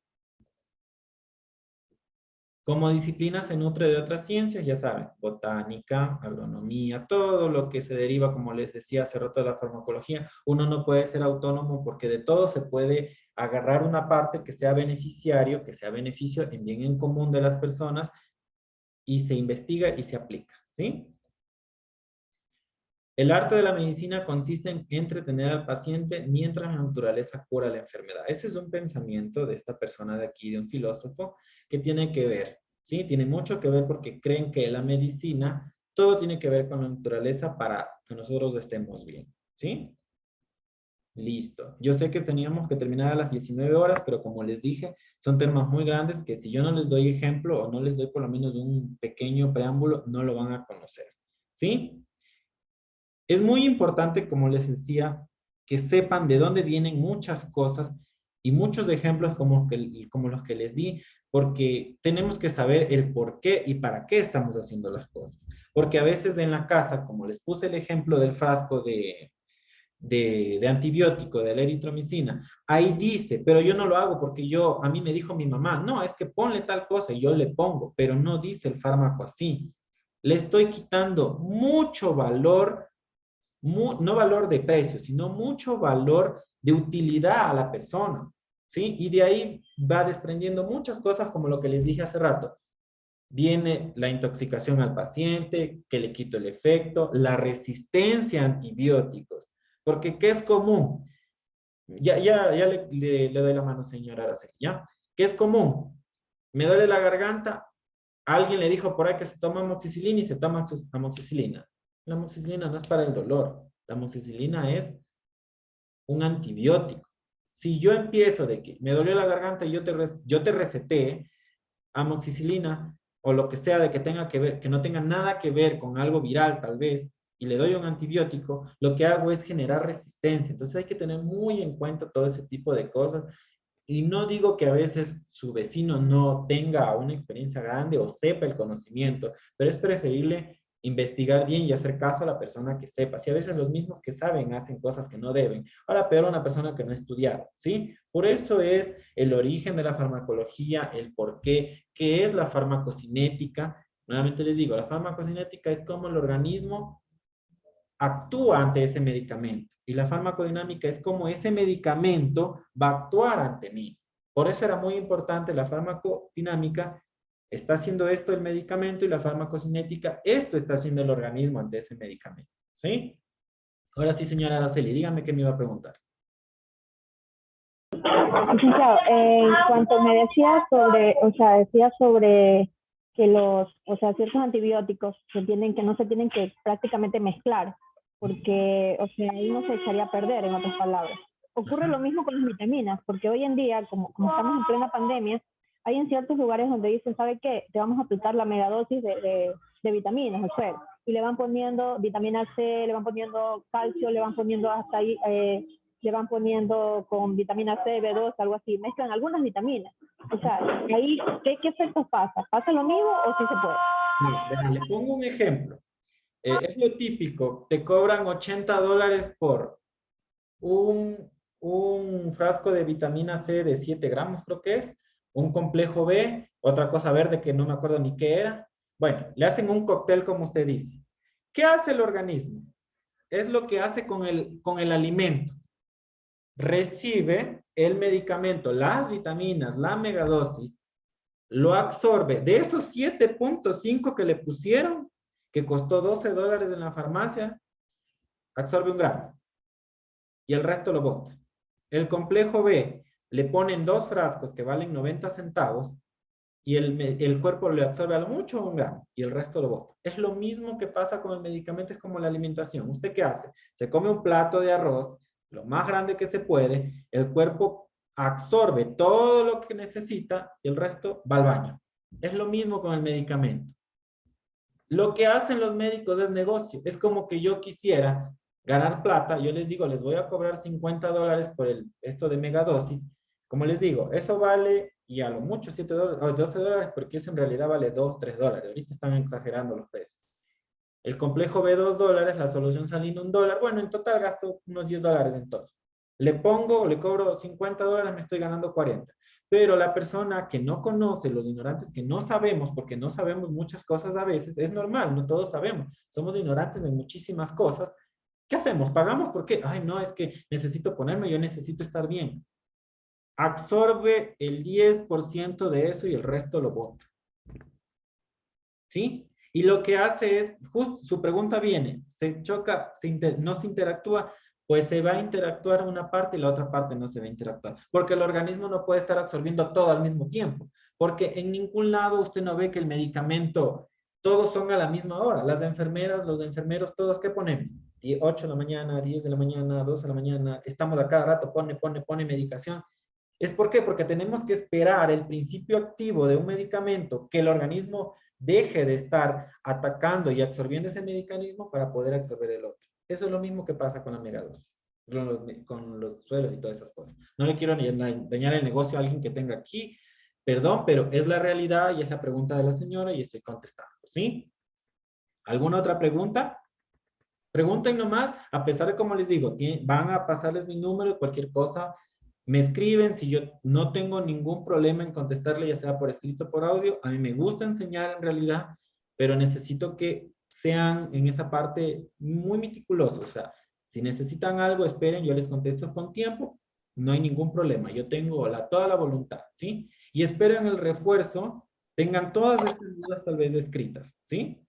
Como disciplina se nutre de otras ciencias, ya saben, botánica, agronomía, todo lo que se deriva, como les decía hace rato, de la farmacología. Uno no puede ser autónomo porque de todo se puede agarrar una parte que sea beneficiario, que sea beneficio en bien en común de las personas, y se investiga y se aplica, ¿sí? El arte de la medicina consiste en entretener al paciente mientras la naturaleza cura la enfermedad. Ese es un pensamiento de esta persona de aquí, de un filósofo, que tiene que ver, ¿sí? Tiene mucho que ver porque creen que la medicina, todo tiene que ver con la naturaleza para que nosotros estemos bien, ¿sí? Listo. Yo sé que teníamos que terminar a las 19 horas, pero como les dije, son temas muy grandes que si yo no les doy ejemplo o no les doy por lo menos un pequeño preámbulo, no lo van a conocer, ¿sí? Es muy importante, como les decía, que sepan de dónde vienen muchas cosas y muchos ejemplos como los que les di, porque tenemos que saber el por qué y para qué estamos haciendo las cosas. Porque a veces en la casa, como les puse el ejemplo del frasco de antibiótico, de la eritromicina, ahí dice, pero yo no lo hago porque a mí me dijo mi mamá, no, es que ponle tal cosa y yo le pongo, pero no dice el fármaco así. Le estoy quitando mucho valor, no valor de precio, sino mucho valor de utilidad a la persona, ¿sí? Y de ahí va desprendiendo muchas cosas como lo que les dije hace rato. Viene la intoxicación al paciente, que le quito el efecto, la resistencia a antibióticos. Porque, ¿qué es común? Ya le doy la mano, señora Araceli, ¿ya? ¿Qué es común? Me duele la garganta, alguien le dijo por ahí que se toma amoxicilina y se toma amoxicilina. La amoxicilina no es para el dolor, la amoxicilina es un antibiótico. Si yo empiezo de que me dolió la garganta y yo te receté amoxicilina o lo que sea de que tenga que ver, que no tenga nada que ver con algo viral tal vez, y le doy un antibiótico, lo que hago es generar resistencia. Entonces hay que tener muy en cuenta todo ese tipo de cosas. Y no digo que a veces su vecino no tenga una experiencia grande o sepa el conocimiento, pero es preferible investigar bien y hacer caso a la persona que sepa. Si a veces los mismos que saben hacen cosas que no deben, ahora peor una persona que no ha estudiado, ¿sí? Por eso es el origen de la farmacología, el por qué es la farmacocinética. Nuevamente les digo, la farmacocinética es como el organismo actúa ante ese medicamento. Y la farmacodinámica es como ese medicamento va a actuar ante mí. Por eso era muy importante la farmacodinámica. Está haciendo esto el medicamento y la farmacocinética, esto está haciendo el organismo ante ese medicamento. ¿Sí? Ahora sí, señora Araceli, dígame qué me iba a preguntar. Licenciado, en cuanto me decía sobre que ciertos antibióticos se tienen, que no se tienen que prácticamente mezclar, porque, ahí no se echaría a perder, en otras palabras. Ocurre lo mismo con las vitaminas, porque hoy en día, como estamos en plena pandemia, hay en ciertos lugares donde dicen, ¿sabe qué? Te vamos a aplicar la megadosis de vitaminas, o sea, y le van poniendo vitamina C, le van poniendo calcio, le van poniendo hasta ahí, le van poniendo con vitamina C, B2, algo así, mezclan algunas vitaminas. O sea, ahí, ¿qué efectos pasa? ¿Pasa lo mismo o sí se puede? No, le pongo un ejemplo. Es lo típico, te cobran $80 por un frasco de vitamina C de 7 gramos, creo que es, un complejo B, otra cosa verde que no me acuerdo ni qué era. Bueno, le hacen un cóctel como usted dice. ¿Qué hace el organismo? Es lo que hace con el alimento. Recibe el medicamento, las vitaminas, la megadosis, lo absorbe. De esos 7.5 que le pusieron, que costó $12 en la farmacia, absorbe 1 gramo. Y el resto lo bota. El complejo B, le ponen 2 frascos que valen 90 centavos y el cuerpo le absorbe a lo mucho 1 gramo y el resto lo bota. Es lo mismo que pasa con el medicamento, es como la alimentación. ¿Usted qué hace? Se come un plato de arroz, lo más grande que se puede, el cuerpo absorbe todo lo que necesita y el resto va al baño. Es lo mismo con el medicamento. Lo que hacen los médicos es negocio. Es como que yo quisiera ganar plata, yo les digo, les voy a cobrar $50 por esto de megadosis. Como les digo, eso vale, y a lo mucho $7 o $12, porque eso en realidad vale $2, $3. Ahorita están exagerando los precios. El complejo B, $2, la solución salina $1. Bueno, en total gasto unos $10 en todo. Le cobro $50, me estoy ganando 40. Pero la persona que no conoce, los ignorantes que no sabemos, porque no sabemos muchas cosas a veces, es normal, no todos sabemos. Somos ignorantes en muchísimas cosas. ¿Qué hacemos? ¿Pagamos? ¿Por qué? Ay, no, es que necesito ponerme, yo necesito estar bien. Absorbe el 10% de eso y el resto lo bota. ¿Sí? Y lo que hace es, justo su pregunta viene, se choca, no se interactúa, pues se va a interactuar una parte y la otra parte no se va a interactuar. Porque el organismo no puede estar absorbiendo todo al mismo tiempo. Porque en ningún lado usted no ve que el medicamento, todos son a la misma hora. Las enfermeras, los enfermeros, todos, ¿qué ponemos? 8 de la mañana, 10 de la mañana, 12 de la mañana, estamos a cada rato, pone medicación. ¿Es por qué? Porque tenemos que esperar el principio activo de un medicamento que el organismo deje de estar atacando y absorbiendo ese medicamento para poder absorber el otro. Eso es lo mismo que pasa con la megadosis, con los suelos y todas esas cosas. No le quiero dañar el negocio a alguien que tenga aquí, perdón, pero es la realidad y es la pregunta de la señora y estoy contestando, ¿sí? ¿Alguna otra pregunta? Pregunten nomás, a pesar de como les digo, van a pasarles mi número, cualquier cosa, me escriben, si yo no tengo ningún problema en contestarle, ya sea por escrito o por audio. A mí me gusta enseñar en realidad, pero necesito que sean en esa parte muy meticulosos. O sea, si necesitan algo, esperen, yo les contesto con tiempo, no hay ningún problema. Yo tengo toda la voluntad, ¿sí? Y espero en el refuerzo, tengan todas estas dudas tal vez escritas, ¿sí?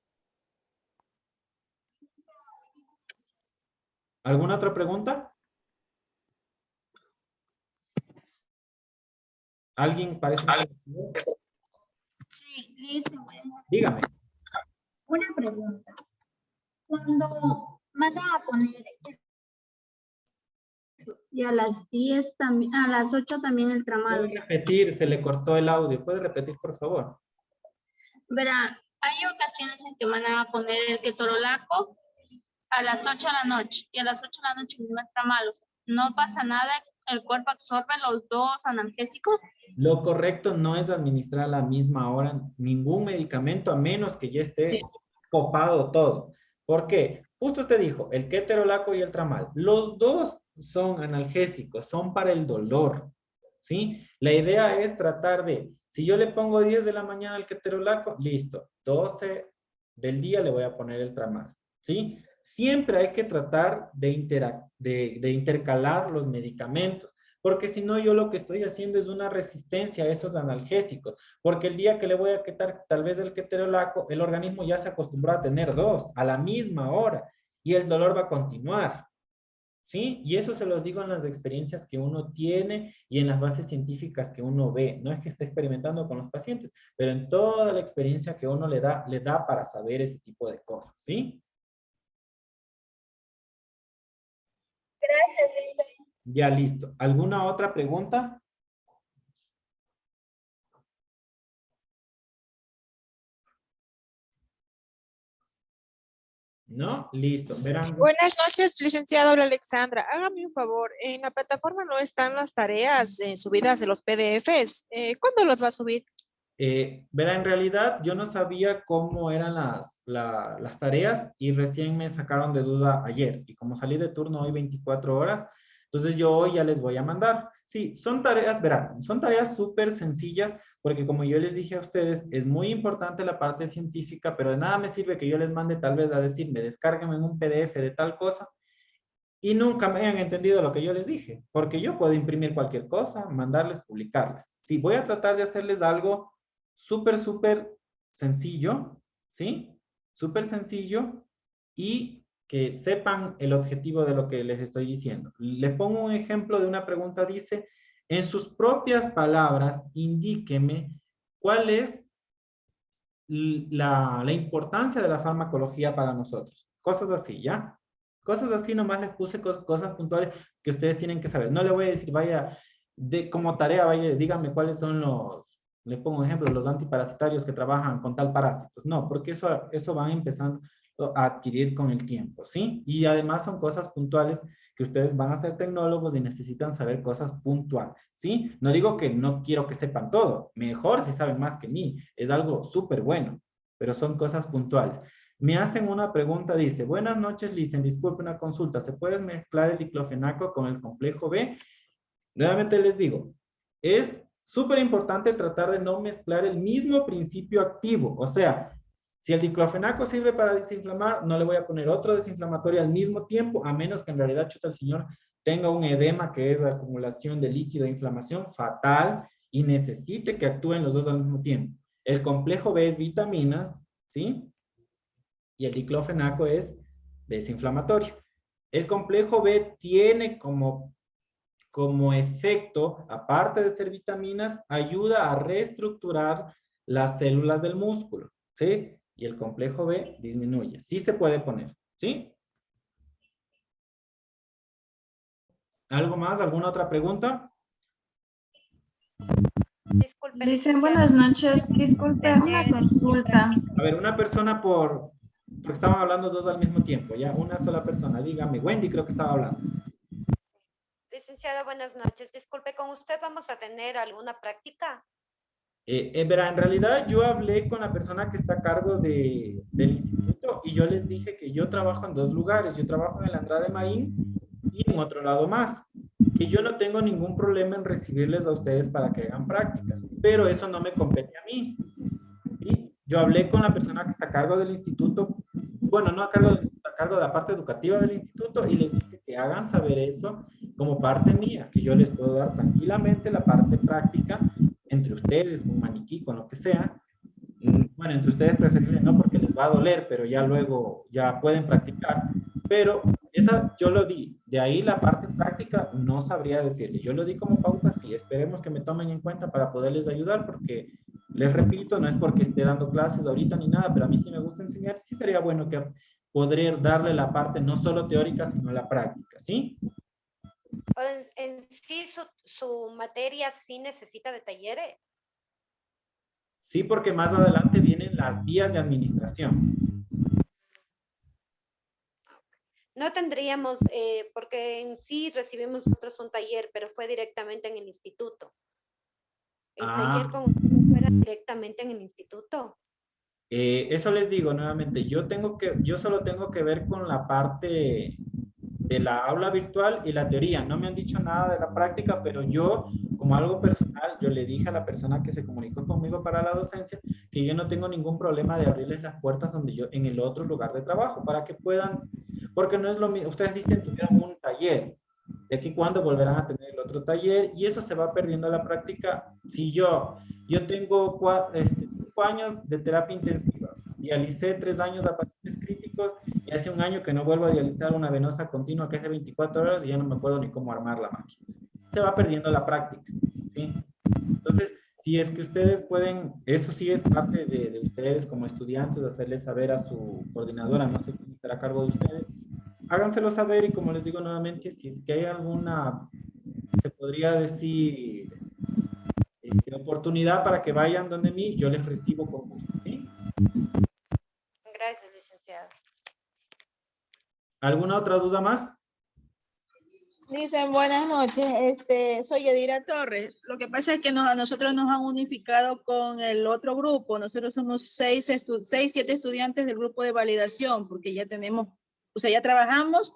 ¿Alguna otra pregunta? ¿Alguien parece que... Sí, listo. Dígame. Una pregunta. Cuando van a poner y a las 10 también, a las 8 también el tramado. ¿Puede repetir? Se le cortó el audio. ¿Puede repetir, por favor? Verá, hay ocasiones en que van a poner el ketorolaco a las 8 de la noche y a las 8 de la noche no está malo. No pasa nada, el cuerpo absorbe los 2 analgésicos. Lo correcto no es administrar a la misma hora ningún medicamento a menos que ya esté copado todo. ¿Por qué? Justo te dijo, el ketorolaco y el tramal. Los dos son analgésicos, son para el dolor, ¿sí? La idea es tratar de, si yo le pongo 10 de la mañana al ketorolaco, listo, 12 del día le voy a poner el tramal, ¿sí? Siempre hay que tratar de intercalar los medicamentos, porque si no yo lo que estoy haciendo es una resistencia a esos analgésicos, porque el día que le voy a quitar tal vez el ketorolaco, el organismo ya se acostumbró a tener 2 a la misma hora y el dolor va a continuar, ¿sí? Y eso se los digo en las experiencias que uno tiene y en las bases científicas que uno ve. No es que esté experimentando con los pacientes, pero en toda la experiencia que uno le da para saber ese tipo de cosas, ¿sí? Gracias, listo. Ya listo. ¿Alguna otra pregunta? ¿No? Listo. Verán. Buenas noches, licenciado. Habla Alexandra. Hágame un favor. En la plataforma no están las tareas subidas de los PDFs. ¿Cuándo los va a subir? Verá, en realidad yo no sabía cómo eran las tareas y recién me sacaron de duda ayer. Y como salí de turno hoy 24 horas, entonces yo hoy ya les voy a mandar. Sí, son tareas, verán, son tareas súper sencillas porque como yo les dije a ustedes, es muy importante la parte científica, pero de nada me sirve que yo les mande tal vez a decirme, descárguenme en un PDF de tal cosa y nunca me hayan entendido lo que yo les dije, porque yo puedo imprimir cualquier cosa, mandarles, publicarles. Sí, voy a tratar de hacerles algo súper sencillo, ¿sí? Súper sencillo y que sepan el objetivo de lo que les estoy diciendo. Les pongo un ejemplo de una pregunta, dice, en sus propias palabras, indíqueme cuál es la importancia de la farmacología para nosotros. Cosas así, ¿ya? Cosas así, nomás les puse cosas puntuales que ustedes tienen que saber. No le voy a decir, vaya, como tarea, vaya, díganme cuáles son le pongo un ejemplo, los antiparasitarios que trabajan con tal parásitos. No, porque eso van empezando a adquirir con el tiempo, ¿sí? Y además son cosas puntuales que ustedes van a ser tecnólogos y necesitan saber cosas puntuales, ¿sí? No digo que no quiero que sepan todo, mejor si saben más que mí, es algo súper bueno, pero son cosas puntuales. Me hacen una pregunta, dice, buenas noches, Listen, disculpe una consulta, ¿se puede mezclar el diclofenaco con el complejo B? Nuevamente les digo, es súper importante tratar de no mezclar el mismo principio activo, o sea, si el diclofenaco sirve para desinflamar, no le voy a poner otro desinflamatorio al mismo tiempo, a menos que en realidad, chuta, el señor tenga un edema que es acumulación de líquido e inflamación fatal y necesite que actúen los dos al mismo tiempo. El complejo B es vitaminas, ¿sí? Y el diclofenaco es desinflamatorio. El complejo B tiene como efecto, aparte de ser vitaminas, ayuda a reestructurar las células del músculo, ¿sí? Y el complejo B disminuye. Sí se puede poner, ¿sí? ¿Algo más? ¿Alguna otra pregunta? Disculpe, Dicen, licenciado. buenas noches. Disculpe, una consulta. A ver, una persona porque estaban hablando dos al mismo tiempo, ya, una sola persona. Dígame, Wendy creo que estaba hablando. Licenciado, buenas noches. Disculpe, ¿con usted vamos a tener alguna práctica? Verá, en realidad yo hablé con la persona que está a cargo del instituto y yo les dije que yo trabajo en dos lugares. Yo trabajo en el Andrade Marín y en otro lado más. Que yo no tengo ningún problema en recibirles a ustedes para que hagan prácticas, pero eso no me compete a mí. ¿Sí? Yo hablé con la persona que está a cargo del instituto, bueno, no a cargo a cargo de la parte educativa del instituto y les dije que hagan saber eso como parte mía, que yo les puedo dar tranquilamente la parte práctica entre ustedes, con maniquí, con lo que sea. Bueno, entre ustedes preferible no porque les va a doler, pero ya luego ya pueden practicar. Pero esa yo lo di. De ahí la parte práctica no sabría decirle. Yo lo di como pauta, sí. Esperemos que me tomen en cuenta para poderles ayudar porque, les repito, no es porque esté dando clases ahorita ni nada, pero a mí sí me gusta enseñar. Sí sería bueno que poder darle la parte no solo teórica, sino la práctica, ¿sí? En sí, su materia sí necesita de talleres. Sí, porque más adelante vienen las vías de administración. No tendríamos, porque en sí recibimos nosotros un taller, pero fue directamente en el instituto. El taller con usted fuera directamente en el instituto. Eso les digo nuevamente, yo solo tengo que ver con la parte de la aula virtual y la teoría. No me han dicho nada de la práctica, pero yo, como algo personal, yo le dije a la persona que se comunicó conmigo para la docencia que yo no tengo ningún problema de abrirles las puertas en el otro lugar de trabajo para que puedan, porque no es lo mismo. Ustedes dicen tuvieron un taller. ¿De aquí cuándo volverán a tener el otro taller? Y eso se va perdiendo a la práctica. Si yo tengo 5 años de terapia intensiva, dialicé 3 años a pacientes críticos y hace 1 año que no vuelvo a dializar una venosa continua que es de 24 horas y ya no me acuerdo ni cómo armar la máquina. Se va perdiendo la práctica, ¿sí? Entonces, si es que ustedes pueden, eso sí es parte de ustedes como estudiantes, hacerles saber a su coordinadora, no sé quién estará a cargo de ustedes, háganselo saber y como les digo nuevamente, si es que hay alguna, se podría decir, oportunidad para que vayan donde mí, yo les recibo con gusto, ¿sí? Gracias, licenciado. ¿Alguna otra duda más? Dicen, buenas noches, soy Yadira Torres. Lo que pasa es que a nosotros nos han unificado con el otro grupo. Nosotros somos 7 estudiantes del grupo de validación, porque ya tenemos, o sea, ya trabajamos,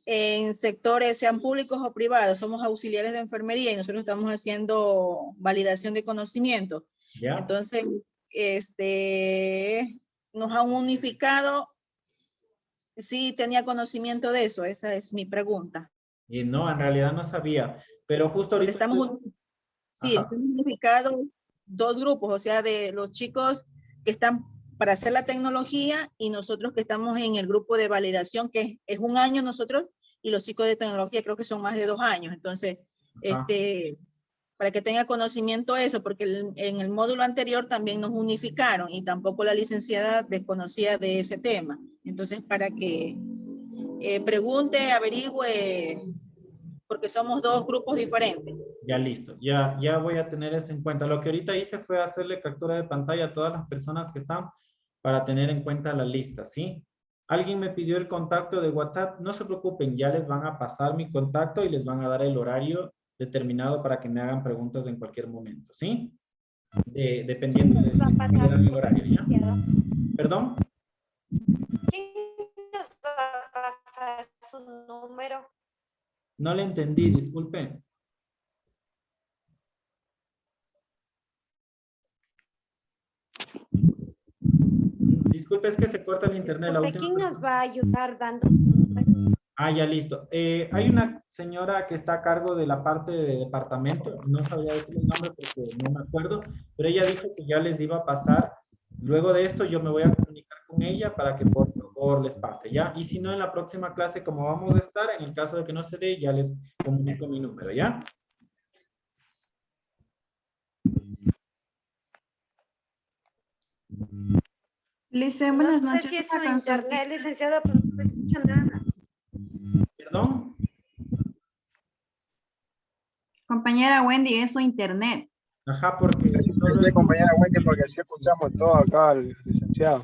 en sectores, sean públicos o privados, somos auxiliares de enfermería y nosotros estamos haciendo validación de conocimiento. ¿Ya? Entonces, nos han unificado. Sí, tenía conocimiento de eso, esa es mi pregunta. Y no, en realidad no sabía, pero justo Porque ahorita... sí, Ajá. estamos unificados dos grupos, o sea, de los chicos que están para hacer la tecnología y nosotros que estamos en el grupo de validación, que es un año nosotros, y los chicos de tecnología creo que son más de 2 años. Entonces, Ajá. para que tenga conocimiento de eso, porque en el módulo anterior también nos unificaron y tampoco la licenciada desconocía de ese tema. Entonces, para que pregunte, averigüe, porque somos dos grupos diferentes. Ya listo, ya voy a tener eso en cuenta. Lo que ahorita hice fue hacerle captura de pantalla a todas las personas que están para tener en cuenta la lista, ¿sí? Alguien me pidió el contacto de WhatsApp, no se preocupen, ya les van a pasar mi contacto y les van a dar el horario determinado para que me hagan preguntas en cualquier momento, ¿sí? Dependiendo de el horario, ¿ya? ¿Perdón? ¿Quién nos va a pasar su número? No le entendí, disculpe. Disculpe, es que se corta el internet. Disculpe, ¿quién nos va a ayudar dando su número? Ah, ya listo. Hay una señora que está a cargo de la parte de departamento, no sabría decir el nombre porque no me acuerdo, pero ella dijo que ya les iba a pasar. Luego de esto yo me voy a comunicar con ella para que por favor les pase, ¿ya? Y si no, en la próxima clase, como vamos a estar, en el caso de que no se dé, ya les comunico mi número, ¿ya? Lice, buenas No sé noches. si es Una su consulta. internet, licenciado, pero no se escucha nada. ¿Perdón? Compañera Wendy, es su internet. Ajá, porque... compañera Wendy, porque así escuchamos todo acá al licenciado.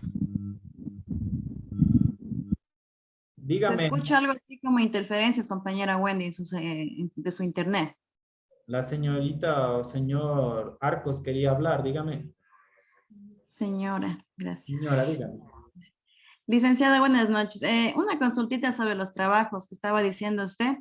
Dígame. Se escucha algo así como interferencias, compañera Wendy, de su internet. La señorita o señor Arcos quería hablar, dígame. Señora, gracias. Señora, dígame. Licenciada, buenas noches. Una consultita sobre los trabajos que estaba diciendo usted.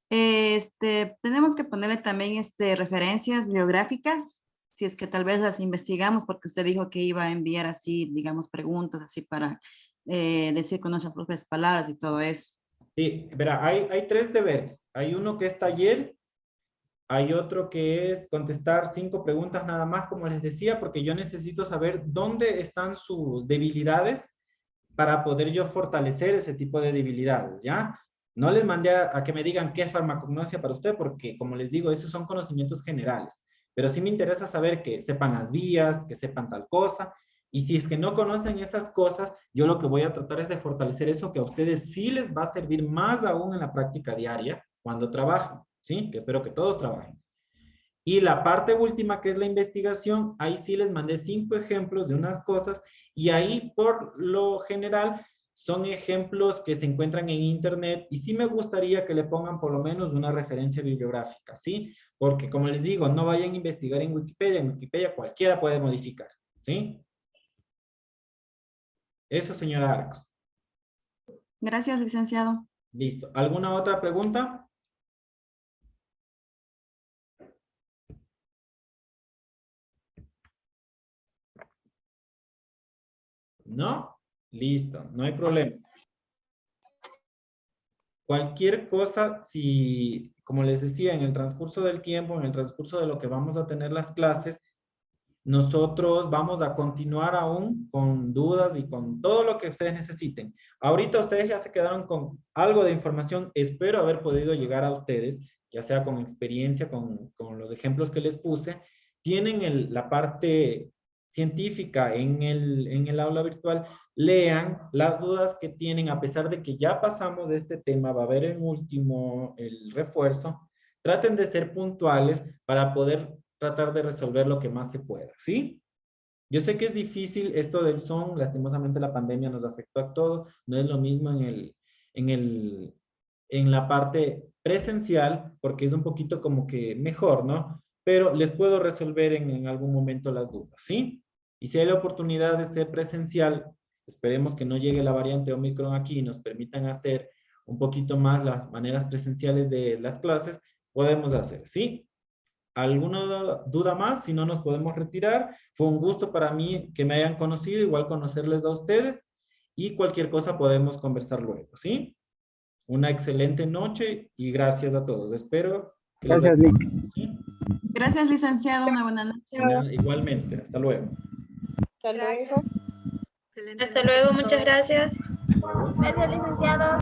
Tenemos que ponerle también referencias bibliográficas, si es que tal vez las investigamos, porque usted dijo que iba a enviar así, digamos, preguntas así para decir con nuestras propias palabras y todo eso. Sí, verá, hay 3 deberes. Hay uno que es taller, hay otro que es contestar 5 preguntas nada más, como les decía, porque yo necesito saber dónde están sus debilidades para poder yo fortalecer ese tipo de debilidades, ¿ya? No les mandé a que me digan qué es farmacognosia para usted, porque como les digo, esos son conocimientos generales. Pero sí me interesa saber que sepan las vías, que sepan tal cosa. Y si es que no conocen esas cosas, yo lo que voy a tratar es de fortalecer eso que a ustedes sí les va a servir más aún en la práctica diaria cuando trabajen, ¿sí? Que espero que todos trabajen. Y la parte última, que es la investigación, ahí sí les mandé 5 ejemplos de unas cosas y ahí por lo general son ejemplos que se encuentran en internet y sí me gustaría que le pongan por lo menos una referencia bibliográfica, ¿sí? Porque como les digo, no vayan a investigar en Wikipedia cualquiera puede modificar, ¿sí? Eso, señora Arcos. Gracias, licenciado. Listo. ¿Alguna otra pregunta? ¿No? Listo, no hay problema. Cualquier cosa, si, como les decía, en el transcurso del tiempo, en el transcurso de lo que vamos a tener las clases, nosotros vamos a continuar aún con dudas y con todo lo que ustedes necesiten. Ahorita ustedes ya se quedaron con algo de información. Espero haber podido llegar a ustedes, ya sea con experiencia, con los ejemplos que les puse. Tienen la parte científica en el aula virtual. Lean las dudas que tienen, a pesar de que ya pasamos de este tema, va a haber en último el refuerzo. Traten de ser puntuales para poder tratar de resolver lo que más se pueda, ¿sí? Yo sé que es difícil esto del Zoom, lastimosamente la pandemia nos afectó a todos, no es lo mismo en la parte presencial, porque es un poquito como que mejor, ¿no? Pero les puedo resolver en algún momento las dudas, ¿sí? Y si hay la oportunidad de ser presencial, esperemos que no llegue la variante Omicron aquí y nos permitan hacer un poquito más las maneras presenciales de las clases, podemos hacer, ¿sí? ¿Alguna duda más? Si no, nos podemos retirar. Fue un gusto para mí que me hayan conocido, igual conocerles a ustedes, y cualquier cosa podemos conversar luego, ¿sí? Una excelente noche y gracias a todos. Espero que les haya gustado, ¿sí? Gracias, licenciado. Una buena noche. Igualmente, hasta luego. Hasta luego. Hasta luego, muchas gracias. Gracias, licenciado.